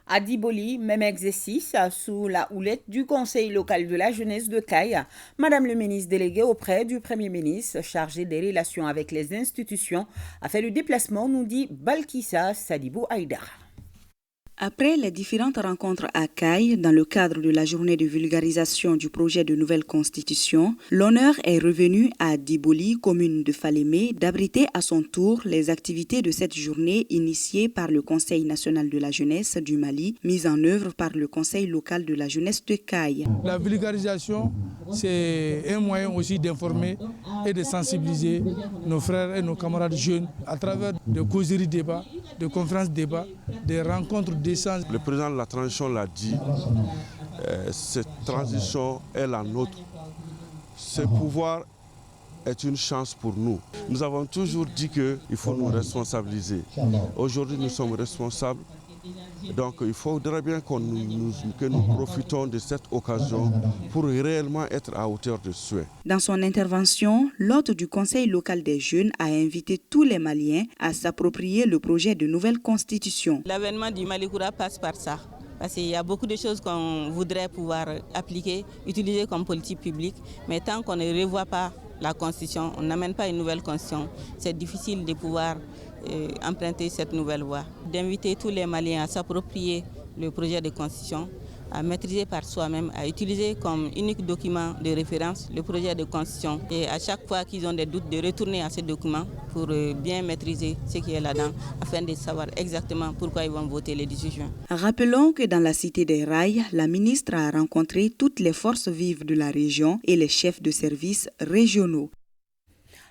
À Diboli, même exercice sous la houlette du Conseil local de la jeunesse de Caille. Madame le ministre délégué auprès du Premier ministre chargé des relations avec les institutions a fait le déplacement, nous dit Balkissa Sadibou Haïdara. Après les différentes rencontres à Caille dans le cadre de la journée de vulgarisation du projet de nouvelle constitution, l'honneur est revenu à Diboli, commune de Falémé, d'abriter à son tour les activités de cette journée initiée par le Conseil national de la jeunesse du Mali, mise en œuvre par le Conseil local de la jeunesse de Caille. La vulgarisation, c'est un moyen aussi d'informer et de sensibiliser nos frères et nos camarades jeunes à travers des causeries débats, des conférences débats, des rencontres d'essence. Le président de la transition l'a dit, cette transition est la nôtre. Ce pouvoir est une chance pour nous. Nous avons toujours dit qu'il faut nous responsabiliser. Aujourd'hui, nous sommes responsables. Donc il faudrait bien que nous profitons de cette occasion pour réellement être à hauteur de souhait. Dans son intervention, l'hôte du Conseil local des jeunes a invité tous les Maliens à s'approprier le projet de nouvelle constitution. L'avènement du Mali Koura passe par ça. Parce qu'il y a beaucoup de choses qu'on voudrait pouvoir appliquer, utiliser comme politique publique, mais tant qu'on ne revoit pas la constitution, on n'amène pas une nouvelle constitution, c'est difficile de pouvoir emprunter cette nouvelle voie. D'inviter tous les Maliens à s'approprier le projet de constitution, à maîtriser par soi-même, à utiliser comme unique document de référence le projet de constitution et à chaque fois qu'ils ont des doutes de retourner à ce document pour bien maîtriser ce qui est là-dedans afin de savoir exactement pourquoi ils vont voter le 18 juin. Rappelons que dans la cité des Rails, la ministre a rencontré toutes les forces vives de la région et les chefs de services régionaux.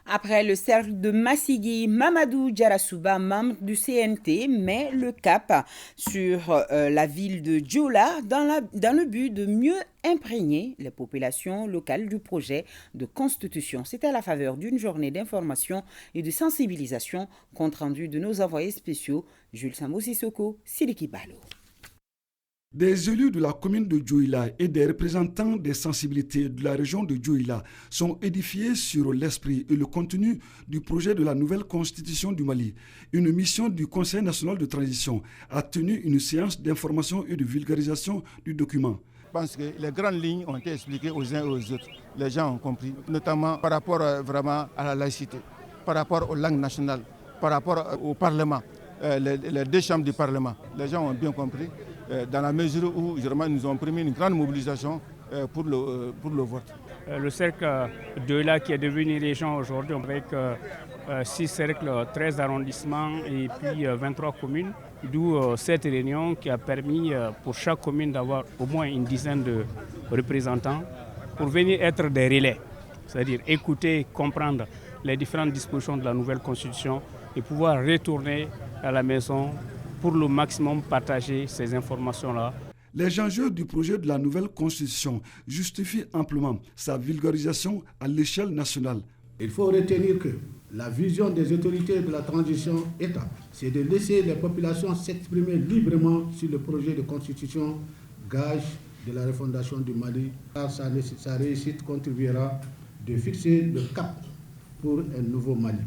Après le cercle de Massigui, Mamadou Djarasouba, membre du CNT, met le cap sur la ville de Djoula dans le but de mieux imprégner les populations locales du projet de constitution. C'était à la faveur d'une journée d'information et de sensibilisation, compte rendu de nos envoyés spéciaux Jules Sambo Sissoko, Sidiki Balo. Des élus de la commune de Djouila et des représentants des sensibilités de la région de Djouila sont édifiés sur l'esprit et le contenu du projet de la nouvelle constitution du Mali. Une mission du Conseil national de transition a tenu une séance d'information et de vulgarisation du document. Je pense que les grandes lignes ont été expliquées aux uns et aux autres. Les gens ont compris, notamment par rapport vraiment à la laïcité, par rapport aux langues nationales, par rapport au Parlement, les deux chambres du Parlement. Les gens ont bien compris. Dans la mesure où nous avons permis une grande mobilisation pour le vote. Le cercle de là qui est devenu région aujourd'hui avec 6 cercles, 13 arrondissements et puis 23 communes, d'où cette réunion qui a permis pour chaque commune d'avoir au moins une dizaine de représentants pour venir être des relais, c'est-à-dire écouter, comprendre les différentes dispositions de la nouvelle constitution et pouvoir retourner à la maison pour le maximum partager ces informations-là. Les enjeux du projet de la nouvelle constitution justifient amplement sa vulgarisation à l'échelle nationale. Il faut retenir que la vision des autorités de la transition État, c'est de laisser les populations s'exprimer librement sur le projet de constitution, gage de la refondation du Mali. Sa réussite contribuera de fixer le cap pour un nouveau Mali.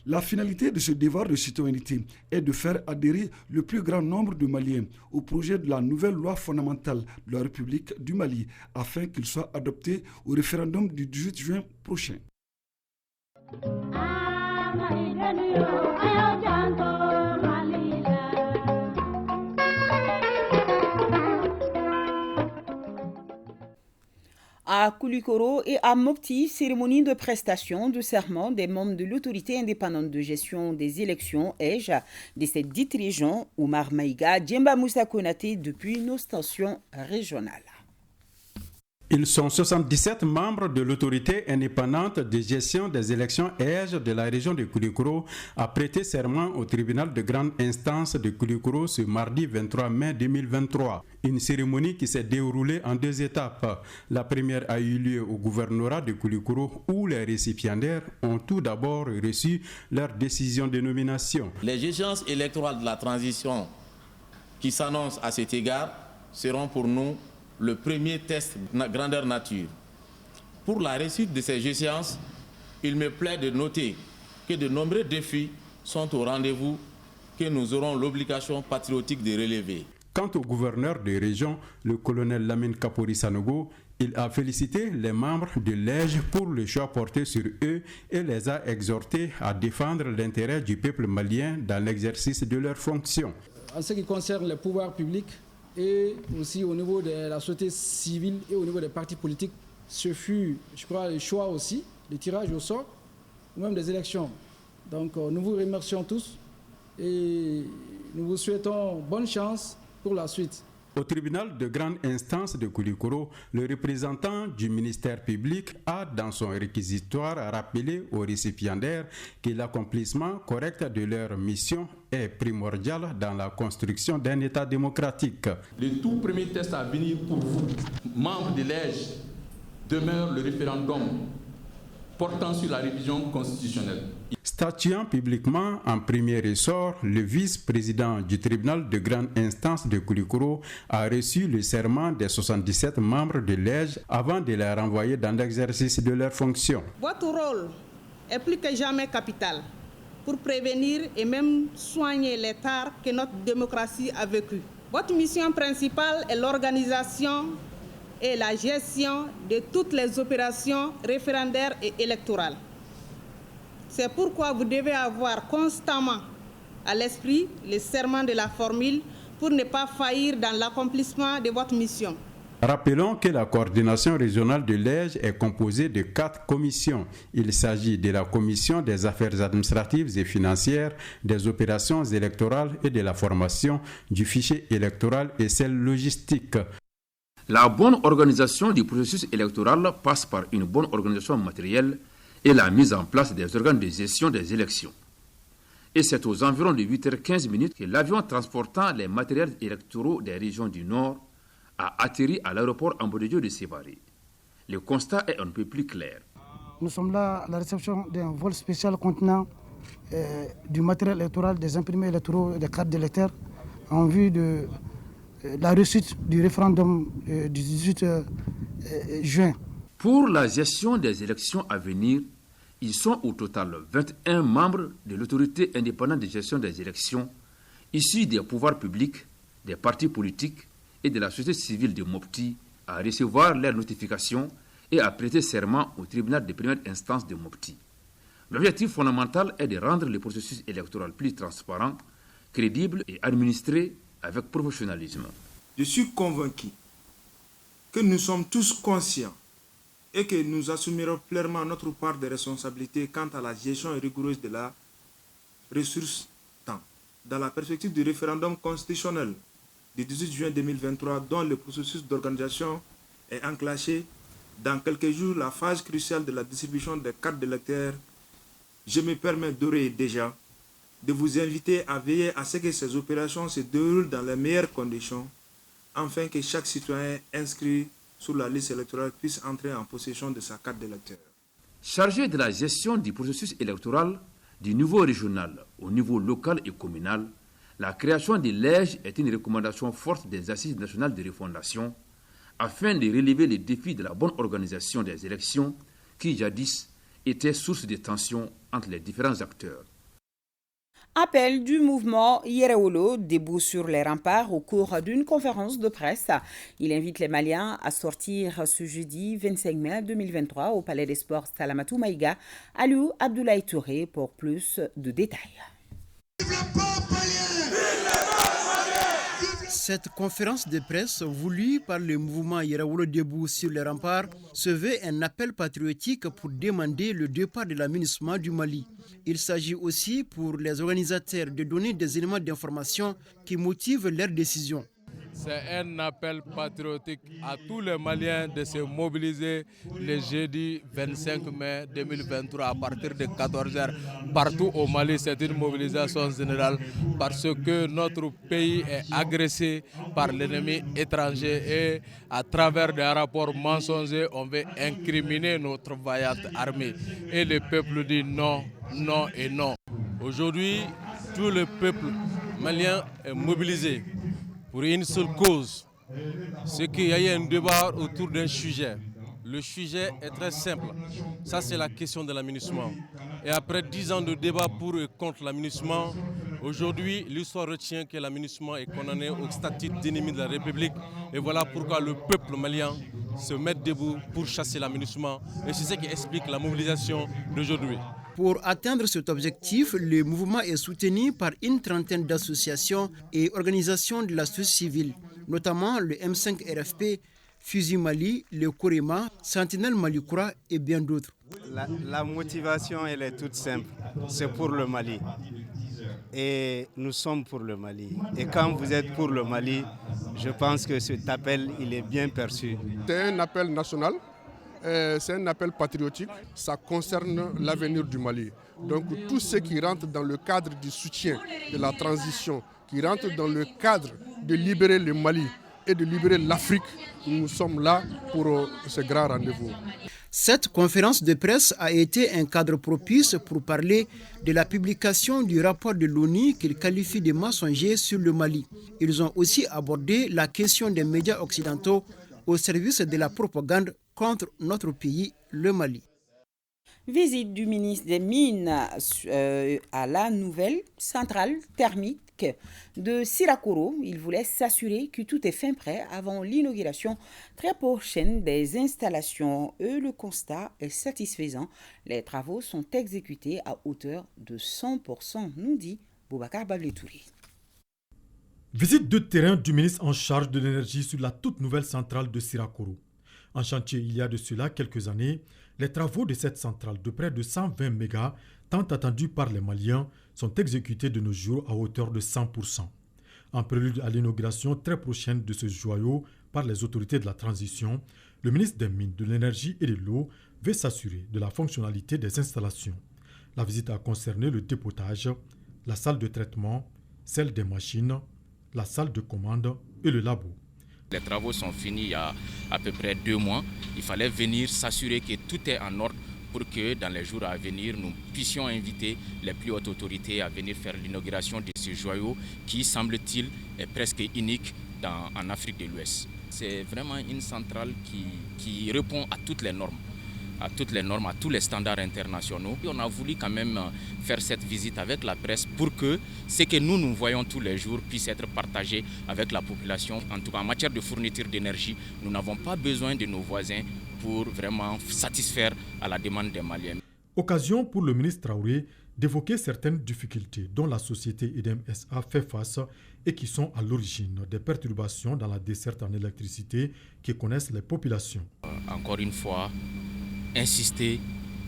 La finalité de ce devoir de citoyenneté est de faire adhérer le plus grand nombre de Maliens au projet de la nouvelle loi fondamentale de la République du Mali afin qu'il soit adopté au référendum du 18 juin prochain. À Koulikoro et à Mopti, cérémonie de prestation de serment des membres de l'autorité indépendante de gestion des élections EJ de ces dites régions, Oumar Maïga, Djemba Moussa Konaté depuis nos stations régionales. Ils sont 77 membres de l'autorité indépendante de gestion des élections EJ de la région de Koulikoro à prêter serment au tribunal de grande instance de Koulikoro ce mardi 23 mai 2023. Une cérémonie qui s'est déroulée en 2 étapes. La première a eu lieu au gouvernorat de Koulikoro où les récipiendaires ont tout d'abord reçu leur décision de nomination. Les échéances électorales de la transition qui s'annoncent à cet égard seront pour nous le premier test grandeur nature. Pour la réussite de ces échéances, il me plaît de noter que de nombreux défis sont au rendez-vous que nous aurons l'obligation patriotique de relever. Quant au gouverneur de région, le colonel Lamine Kapori Sanogo, il a félicité les membres de l'EJ pour le choix porté sur eux et les a exhortés à défendre l'intérêt du peuple malien dans l'exercice de leurs fonctions. En ce qui concerne les pouvoirs publics, et aussi au niveau de la société civile et au niveau des partis politiques, ce fut, je crois, le choix aussi, le tirage au sort, ou même des élections. Donc nous vous remercions tous et nous vous souhaitons bonne chance pour la suite. Au tribunal de grande instance de Koulikoro, le représentant du ministère public a, dans son réquisitoire, rappelé aux récipiendaires que l'accomplissement correct de leur mission est primordial dans la construction d'un État démocratique. Le tout premier test à venir pour vous, membres de l'EJ, demeure le référendum portant sur la révision constitutionnelle. Statuant publiquement en premier ressort, le vice-président du tribunal de grande instance de Koulikoro a reçu le serment des 77 membres de l'EJ avant de les renvoyer dans l'exercice de leurs fonctions. Votre rôle est plus que jamais capital pour prévenir et même soigner les tares que notre démocratie a vécues. Votre mission principale est l'organisation et la gestion de toutes les opérations référendaires et électorales. C'est pourquoi vous devez avoir constamment à l'esprit le serment de la formule pour ne pas faillir dans l'accomplissement de votre mission. Rappelons que la coordination régionale de l'EJ est composée de 4 commissions. Il s'agit de la commission des affaires administratives et financières, des opérations électorales et de la formation, du fichier électoral et celle logistique. La bonne organisation du processus électoral passe par une bonne organisation matérielle et la mise en place des organes de gestion des élections. Et c'est aux environs de 8h15 que l'avion transportant les matériels électoraux des régions du Nord a atterri à l'aéroport Ambodidio de Sévaré. Le constat est un peu plus clair. Nous sommes là à la réception d'un vol spécial contenant du matériel électoral, des imprimés électoraux et des cartes d'électeurs en vue de la réussite du référendum du 18 juin. Pour la gestion des élections à venir, ils sont au total 21 membres de l'autorité indépendante de gestion des élections, issus des pouvoirs publics, des partis politiques et de la société civile de Mopti, à recevoir leurs notifications et à prêter serment au tribunal de première instance de Mopti. L'objectif fondamental est de rendre le processus électoral plus transparent, crédible et administré avec professionnalisme. Je suis convaincu que nous sommes tous conscients et que nous assumerons pleinement notre part de responsabilité quant à la gestion rigoureuse de la ressource temps, dans la perspective du référendum constitutionnel du 18 juin 2023, dont le processus d'organisation est enclenché dans quelques jours, la phase cruciale de la distribution des cartes d'électeurs. Je me permets d'ores et déjà de vous inviter à veiller à ce que ces opérations se déroulent dans les meilleures conditions, afin que chaque citoyen inscrit sur la liste électorale puisse entrer en possession de sa carte d'électeur. Chargé de la gestion du processus électoral du niveau régional au niveau local et communal, la création de l'EJ est une recommandation forte des Assises nationales de refondation afin de relever les défis de la bonne organisation des élections qui, jadis, étaient source de tensions entre les différents acteurs. Appel du mouvement Yerewolo debout sur les remparts au cours d'une conférence de presse. Il invite les Maliens à sortir ce jeudi 25 mai 2023 au Palais des Sports Salamatou Maïga, Aliou Abdoulaye Touré pour plus de détails. Cette conférence de presse voulue par le mouvement Yerawolo Debout sur les remparts se veut un appel patriotique pour demander le départ de la MINUSMA du Mali. Il s'agit aussi pour les organisateurs de donner des éléments d'information qui motivent leur décision. C'est un appel patriotique à tous les Maliens de se mobiliser le jeudi 25 mai 2023 à partir de 14h. Partout au Mali, c'est une mobilisation générale parce que notre pays est agressé par l'ennemi étranger et à travers des rapports mensongers, on veut incriminer notre vaillante armée. Et le peuple dit non, non et non. Aujourd'hui, tout le peuple malien est mobilisé pour une seule cause, c'est qu'il y a eu un débat autour d'un sujet. Le sujet est très simple, ça c'est la question de la MINUSMA. Et après 10 ans de débat pour et contre la MINUSMA, aujourd'hui l'histoire retient que la MINUSMA est condamnée au statut d'ennemi de la République. Et voilà pourquoi le peuple malien se met debout pour chasser la MINUSMA. Et c'est ce qui explique la mobilisation d'aujourd'hui. Pour atteindre cet objectif, le mouvement est soutenu par une trentaine d'associations et organisations de la société civile, notamment le M5 RFP, Fusi Mali, le Korema, Sentinelle Malikoura et bien d'autres. La motivation, elle est toute simple, c'est pour le Mali. Et nous sommes pour le Mali. Et quand vous êtes pour le Mali, je pense que cet appel, il est bien perçu. C'est un appel national. C'est un appel patriotique, ça concerne l'avenir du Mali. Donc tout ce qui rentre dans le cadre du soutien de la transition, qui rentre dans le cadre de libérer le Mali et de libérer l'Afrique, nous sommes là pour ce grand rendez-vous. Cette conférence de presse a été un cadre propice pour parler de la publication du rapport de l'ONU qu'ils qualifient de mensonger sur le Mali. Ils ont aussi abordé la question des médias occidentaux au service de la propagande contre notre pays, le Mali. Visite du ministre des Mines à la nouvelle centrale thermique de Sirakoro. Il voulait s'assurer que tout est fin prêt avant l'inauguration très prochaine des installations. Et le constat est satisfaisant. Les travaux sont exécutés à hauteur de 100%, nous dit Boubacar Babletouri. Visite de terrain du ministre en charge de l'énergie sur la toute nouvelle centrale de Sirakoro. En chantier il y a de cela quelques années, les travaux de cette centrale de près de 120 mégas, tant attendus par les Maliens, sont exécutés de nos jours à hauteur de 100%. En prélude à l'inauguration très prochaine de ce joyau par les autorités de la transition, le ministre des Mines, de l'Énergie et de l'Eau veut s'assurer de la fonctionnalité des installations. La visite a concerné le dépotage, la salle de traitement, celle des machines, la salle de commande et le labo. Les travaux sont finis il y a à peu près 2 mois. Il fallait venir s'assurer que tout est en ordre pour que dans les jours à venir, nous puissions inviter les plus hautes autorités à venir faire l'inauguration de ce joyau qui, semble-t-il, est presque unique en Afrique de l'Ouest. C'est vraiment une centrale qui répond à toutes les normes, à tous les standards internationaux. Et on a voulu quand même faire cette visite avec la presse pour que ce que nous voyons tous les jours puisse être partagé avec la population. En tout cas, en matière de fourniture d'énergie, nous n'avons pas besoin de nos voisins pour vraiment satisfaire à la demande des Maliens. Occasion pour le ministre Traoré d'évoquer certaines difficultés dont la société EDEM SA fait face et qui sont à l'origine des perturbations dans la desserte en électricité que connaissent les populations. Encore une fois, insister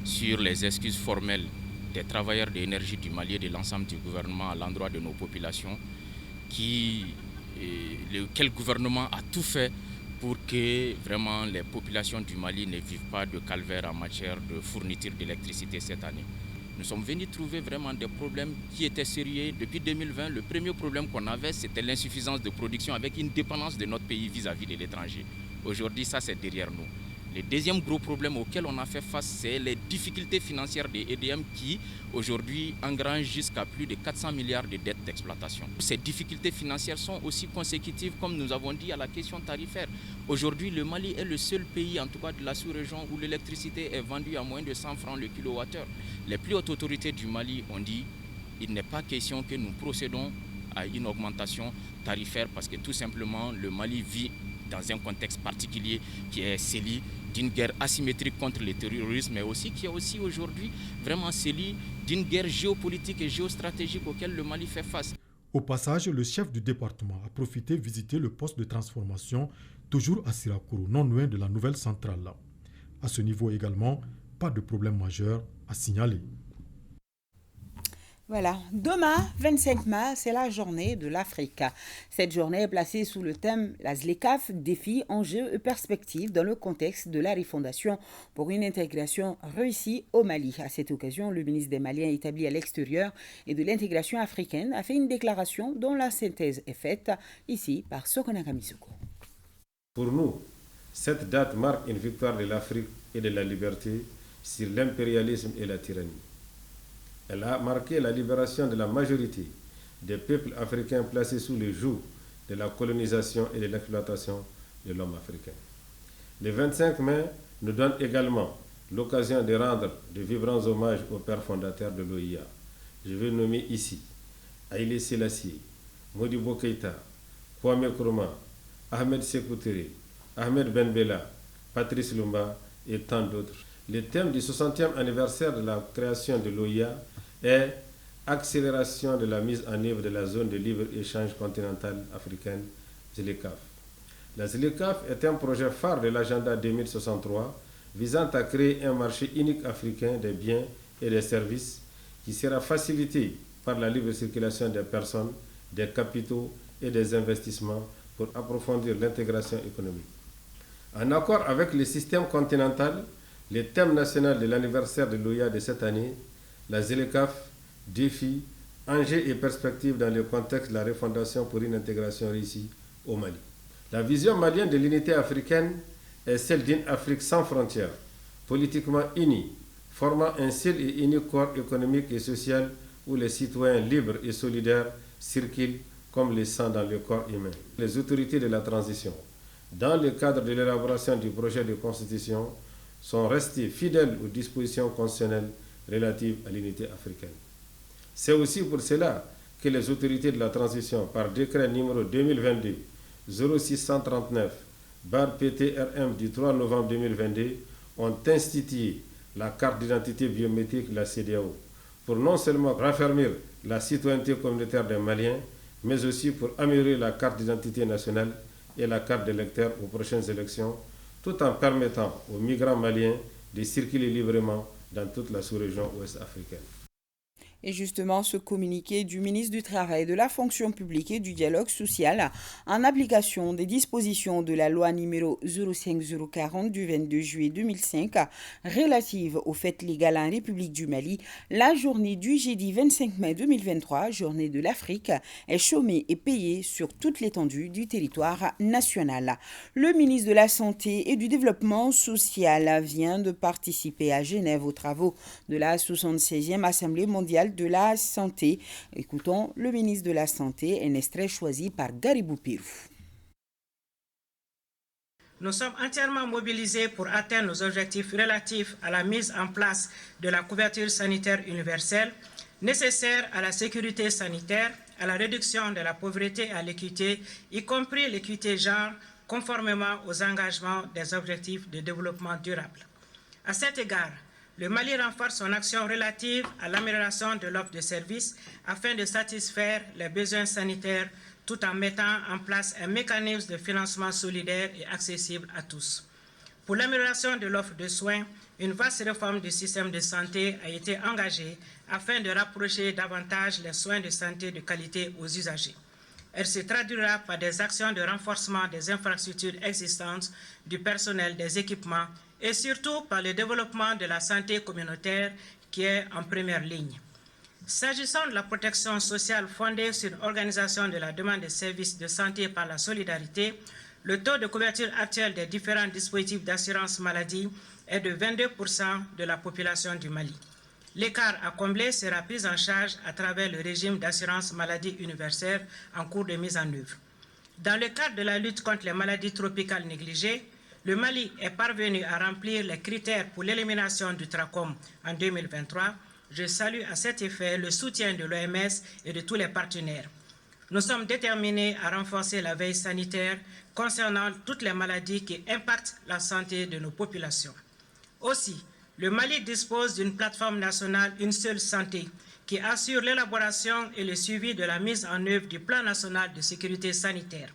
sur les excuses formelles des travailleurs de l'énergie du Mali et de l'ensemble du gouvernement à l'endroit de nos populations, lequel gouvernement a tout fait pour que vraiment les populations du Mali ne vivent pas de calvaire en matière de fourniture d'électricité cette année. Nous sommes venus trouver vraiment des problèmes qui étaient sérieux. Depuis 2020, le premier problème qu'on avait, c'était l'insuffisance de production avec une dépendance de notre pays vis-à-vis de l'étranger. Aujourd'hui, ça c'est derrière nous. Le deuxième gros problème auquel on a fait face, c'est les difficultés financières des EDM qui, aujourd'hui, engrangent jusqu'à plus de 400 milliards de dettes d'exploitation. Ces difficultés financières sont aussi consécutives, comme nous avons dit, à la question tarifaire. Aujourd'hui, le Mali est le seul pays, en tout cas de la sous-région, où l'électricité est vendue à moins de 100 francs le kilowattheure. Les plus hautes autorités du Mali ont dit qu'il n'est pas question que nous procédons à une augmentation tarifaire parce que tout simplement, le Mali vit dans un contexte particulier qui est celui d'une guerre asymétrique contre le terrorisme, mais aussi qui est aussi aujourd'hui vraiment celui d'une guerre géopolitique et géostratégique auquel le Mali fait face. Au passage, le chef du département a profité visiter le poste de transformation, toujours à Sirakoro, non loin de la nouvelle centrale. À ce niveau également, pas de problème majeur à signaler. Voilà, demain, 25 mai, c'est la journée de l'Afrique. Cette journée est placée sous le thème « La ZLECAf, défis, enjeux et perspectives dans le contexte de la refondation pour une intégration réussie au Mali ». À cette occasion, le ministre des Maliens établi à l'extérieur et de l'intégration africaine a fait une déclaration dont la synthèse est faite ici par Sokona Kamisoko. Pour nous, cette date marque une victoire de l'Afrique et de la liberté sur l'impérialisme et la tyrannie. Elle a marqué la libération de la majorité des peuples africains placés sous le joug de la colonisation et de l'exploitation de l'homme africain. Le 25 mai nous donne également l'occasion de rendre de vibrants hommages aux pères fondateurs de l'OIA. Je vais nommer ici Haïlé Sélassié, Modibo Keïta, Kwame Nkrumah, Ahmed Sékou Touré, Ahmed Ben Bella, Patrice Lumumba et tant d'autres. Le thème du 60e anniversaire de la création de l'OIA est accélération de la mise en œuvre de la zone de libre-échange continentale africaine, ZLECAf. La ZLECAf est un projet phare de l'agenda 2063 visant à créer un marché unique africain des biens et des services qui sera facilité par la libre circulation des personnes, des capitaux et des investissements pour approfondir l'intégration économique. En accord avec le système continental, le thème national de l'anniversaire de l'OIA de cette année, la ZLECAf, défis, enjeux et perspectives dans le contexte de la refondation pour une intégration réussie au Mali. La vision malienne de l'unité africaine est celle d'une Afrique sans frontières, politiquement unie, formant un seul et unique corps économique et social où les citoyens libres et solidaires circulent comme le sang dans le corps humain. Les autorités de la transition, dans le cadre de l'élaboration du projet de constitution, sont restées fidèles aux dispositions constitutionnelles relatives à l'unité africaine. C'est aussi pour cela que les autorités de la transition, par décret numéro 2022-0639/PTRM du 3 novembre 2022, ont institué la carte d'identité biométrique de la CEDEAO pour non seulement raffermir la citoyenneté communautaire des Maliens, mais aussi pour améliorer la carte d'identité nationale et la carte d'électeur aux prochaines élections, tout en permettant aux migrants maliens de circuler librement dans toute la sous-région ouest africaine. Et justement, ce communiqué du ministre du Travail, de la fonction publique et du dialogue social, en application des dispositions de la loi numéro 05040 du 22 juillet 2005, relative aux fêtes légales en République du Mali, la journée du jeudi 25 mai 2023, journée de l'Afrique, est chômée et payée sur toute l'étendue du territoire national. Le ministre de la Santé et du Développement social vient de participer à Genève aux travaux de la 76e Assemblée mondiale de la santé. Écoutons le ministre de la Santé, un extrait choisi par Garibou Pirou. Nous sommes entièrement mobilisés pour atteindre nos objectifs relatifs à la mise en place de la couverture sanitaire universelle nécessaire à la sécurité sanitaire, à la réduction de la pauvreté et à l'équité, y compris l'équité genre, conformément aux engagements des objectifs de développement durable. À cet égard, le Mali renforce son action relative à l'amélioration de l'offre de services afin de satisfaire les besoins sanitaires tout en mettant en place un mécanisme de financement solidaire et accessible à tous. Pour l'amélioration de l'offre de soins, une vaste réforme du système de santé a été engagée afin de rapprocher davantage les soins de santé de qualité aux usagers. Elle se traduira par des actions de renforcement des infrastructures existantes, du personnel, des équipements et surtout par le développement de la santé communautaire qui est en première ligne. S'agissant de la protection sociale fondée sur l'organisation de la demande de services de santé par la solidarité, le taux de couverture actuel des différents dispositifs d'assurance maladie est de 22% de la population du Mali. L'écart à combler sera pris en charge à travers le régime d'assurance maladie universelle en cours de mise en œuvre. Dans le cadre de la lutte contre les maladies tropicales négligées, le Mali est parvenu à remplir les critères pour l'élimination du trachome en 2023. Je salue à cet effet le soutien de l'OMS et de tous les partenaires. Nous sommes déterminés à renforcer la veille sanitaire concernant toutes les maladies qui impactent la santé de nos populations. Aussi, le Mali dispose d'une plateforme nationale Une seule santé qui assure l'élaboration et le suivi de la mise en œuvre du plan national de sécurité sanitaire.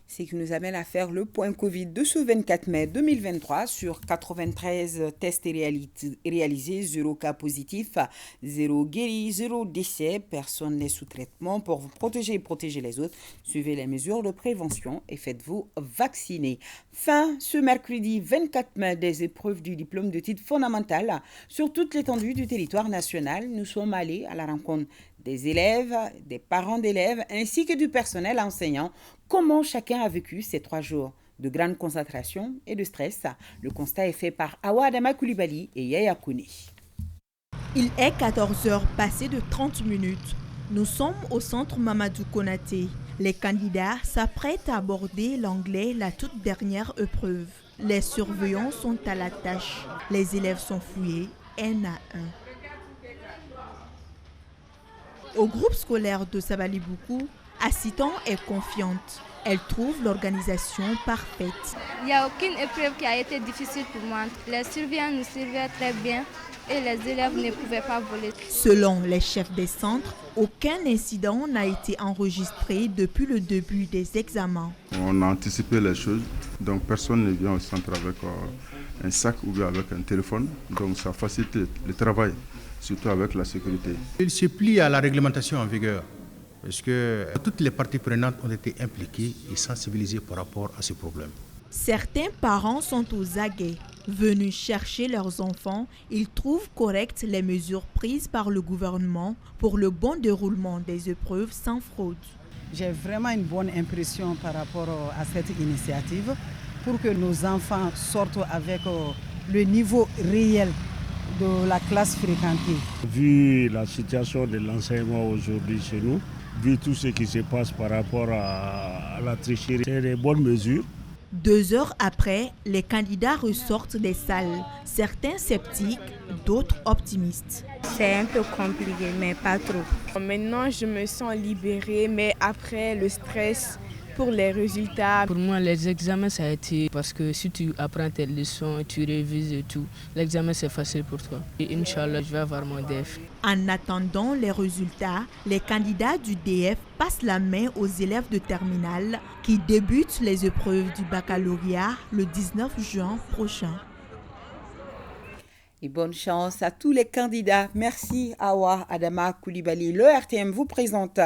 Ce qui nous amène à faire le point Covid de ce 24 mai 2023 sur 93 tests réalisés, 0 cas positifs, 0 guéris, 0 décès. Personne n'est sous traitement. Pour vous protéger et protéger les autres, suivez les mesures de prévention et faites-vous vacciner. Fin ce mercredi 24 mai des épreuves du diplôme de titre fondamental sur toute l'étendue du territoire national. Nous sommes allés à la rencontre des élèves, des parents d'élèves ainsi que du personnel enseignant. Comment chacun a vécu ces 3 jours de grande concentration et de stress? Le constat est fait par Awa Adama Coulibaly et Yaya Kouni. Il est 14h passé de 30 minutes. Nous sommes au centre Mamadou Konaté. Les candidats s'apprêtent à aborder l'anglais, la toute dernière épreuve. Les surveillants sont à la tâche. Les élèves sont fouillés un à un. Au groupe scolaire de Sabaliboukou, Assitan est confiante. Elle trouve l'organisation parfaite. Il n'y a aucune épreuve qui a été difficile pour moi. Les surveillants nous suivaient très bien et les élèves ne pouvaient pas voler. Selon les chefs des centres, aucun incident n'a été enregistré depuis le début des examens. On a anticipé les choses, donc personne ne vient au centre avec un sac ou bien avec un téléphone. Donc ça facilite le travail, surtout avec la sécurité. Il se plie à la réglementation en vigueur, parce que toutes les parties prenantes ont été impliquées et sensibilisées par rapport à ce problème. Certains parents sont aux aguets. Venus chercher leurs enfants, ils trouvent correctes les mesures prises par le gouvernement pour le bon déroulement des épreuves sans fraude. J'ai vraiment une bonne impression par rapport à cette initiative pour que nos enfants sortent avec le niveau réel de la classe fréquentée. Vu la situation de l'enseignement aujourd'hui chez nous, vu tout ce qui se passe par rapport à la tricherie, c'est des bonnes mesures. 2 heures après, les candidats ressortent des salles, certains sceptiques, d'autres optimistes. C'est un peu compliqué, mais pas trop. Maintenant, je me sens libérée, mais après le stress pour les résultats. Pour moi, les examens, ça a été parce que si tu apprends tes leçons, tu révises et tout, l'examen, c'est facile pour toi. Et Inch'Allah, je vais avoir mon DF. En attendant les résultats, les candidats du DF passent la main aux élèves de terminale qui débutent les épreuves du baccalauréat le 19 juin prochain. Et bonne chance à tous les candidats. Merci Awa Adama Coulibaly. Le RTM vous présente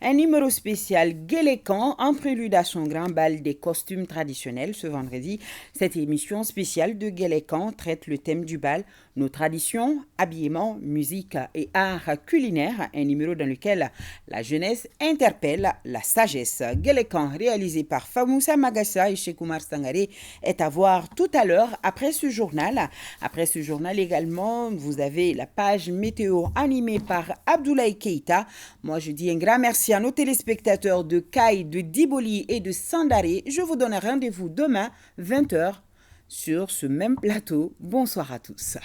un numéro spécial Guélécan en prélude à son grand bal des costumes traditionnels ce vendredi. Cette émission spéciale de Guélécan traite le thème du bal, nos traditions, habillement, musique et art culinaire. Un numéro dans lequel la jeunesse interpelle la sagesse. Guélécan, réalisé par Famoussa Magassa et Chekoumar Sangare, est à voir tout à l'heure après ce journal. Après ce journal également, vous avez la page météo animée par Abdoulaye Keïta. Moi, je dis un grand merci à nos téléspectateurs de Caille, de Diboli et de Sandaré. Je vous donne rendez-vous demain, 20h, sur ce même plateau. Bonsoir à tous.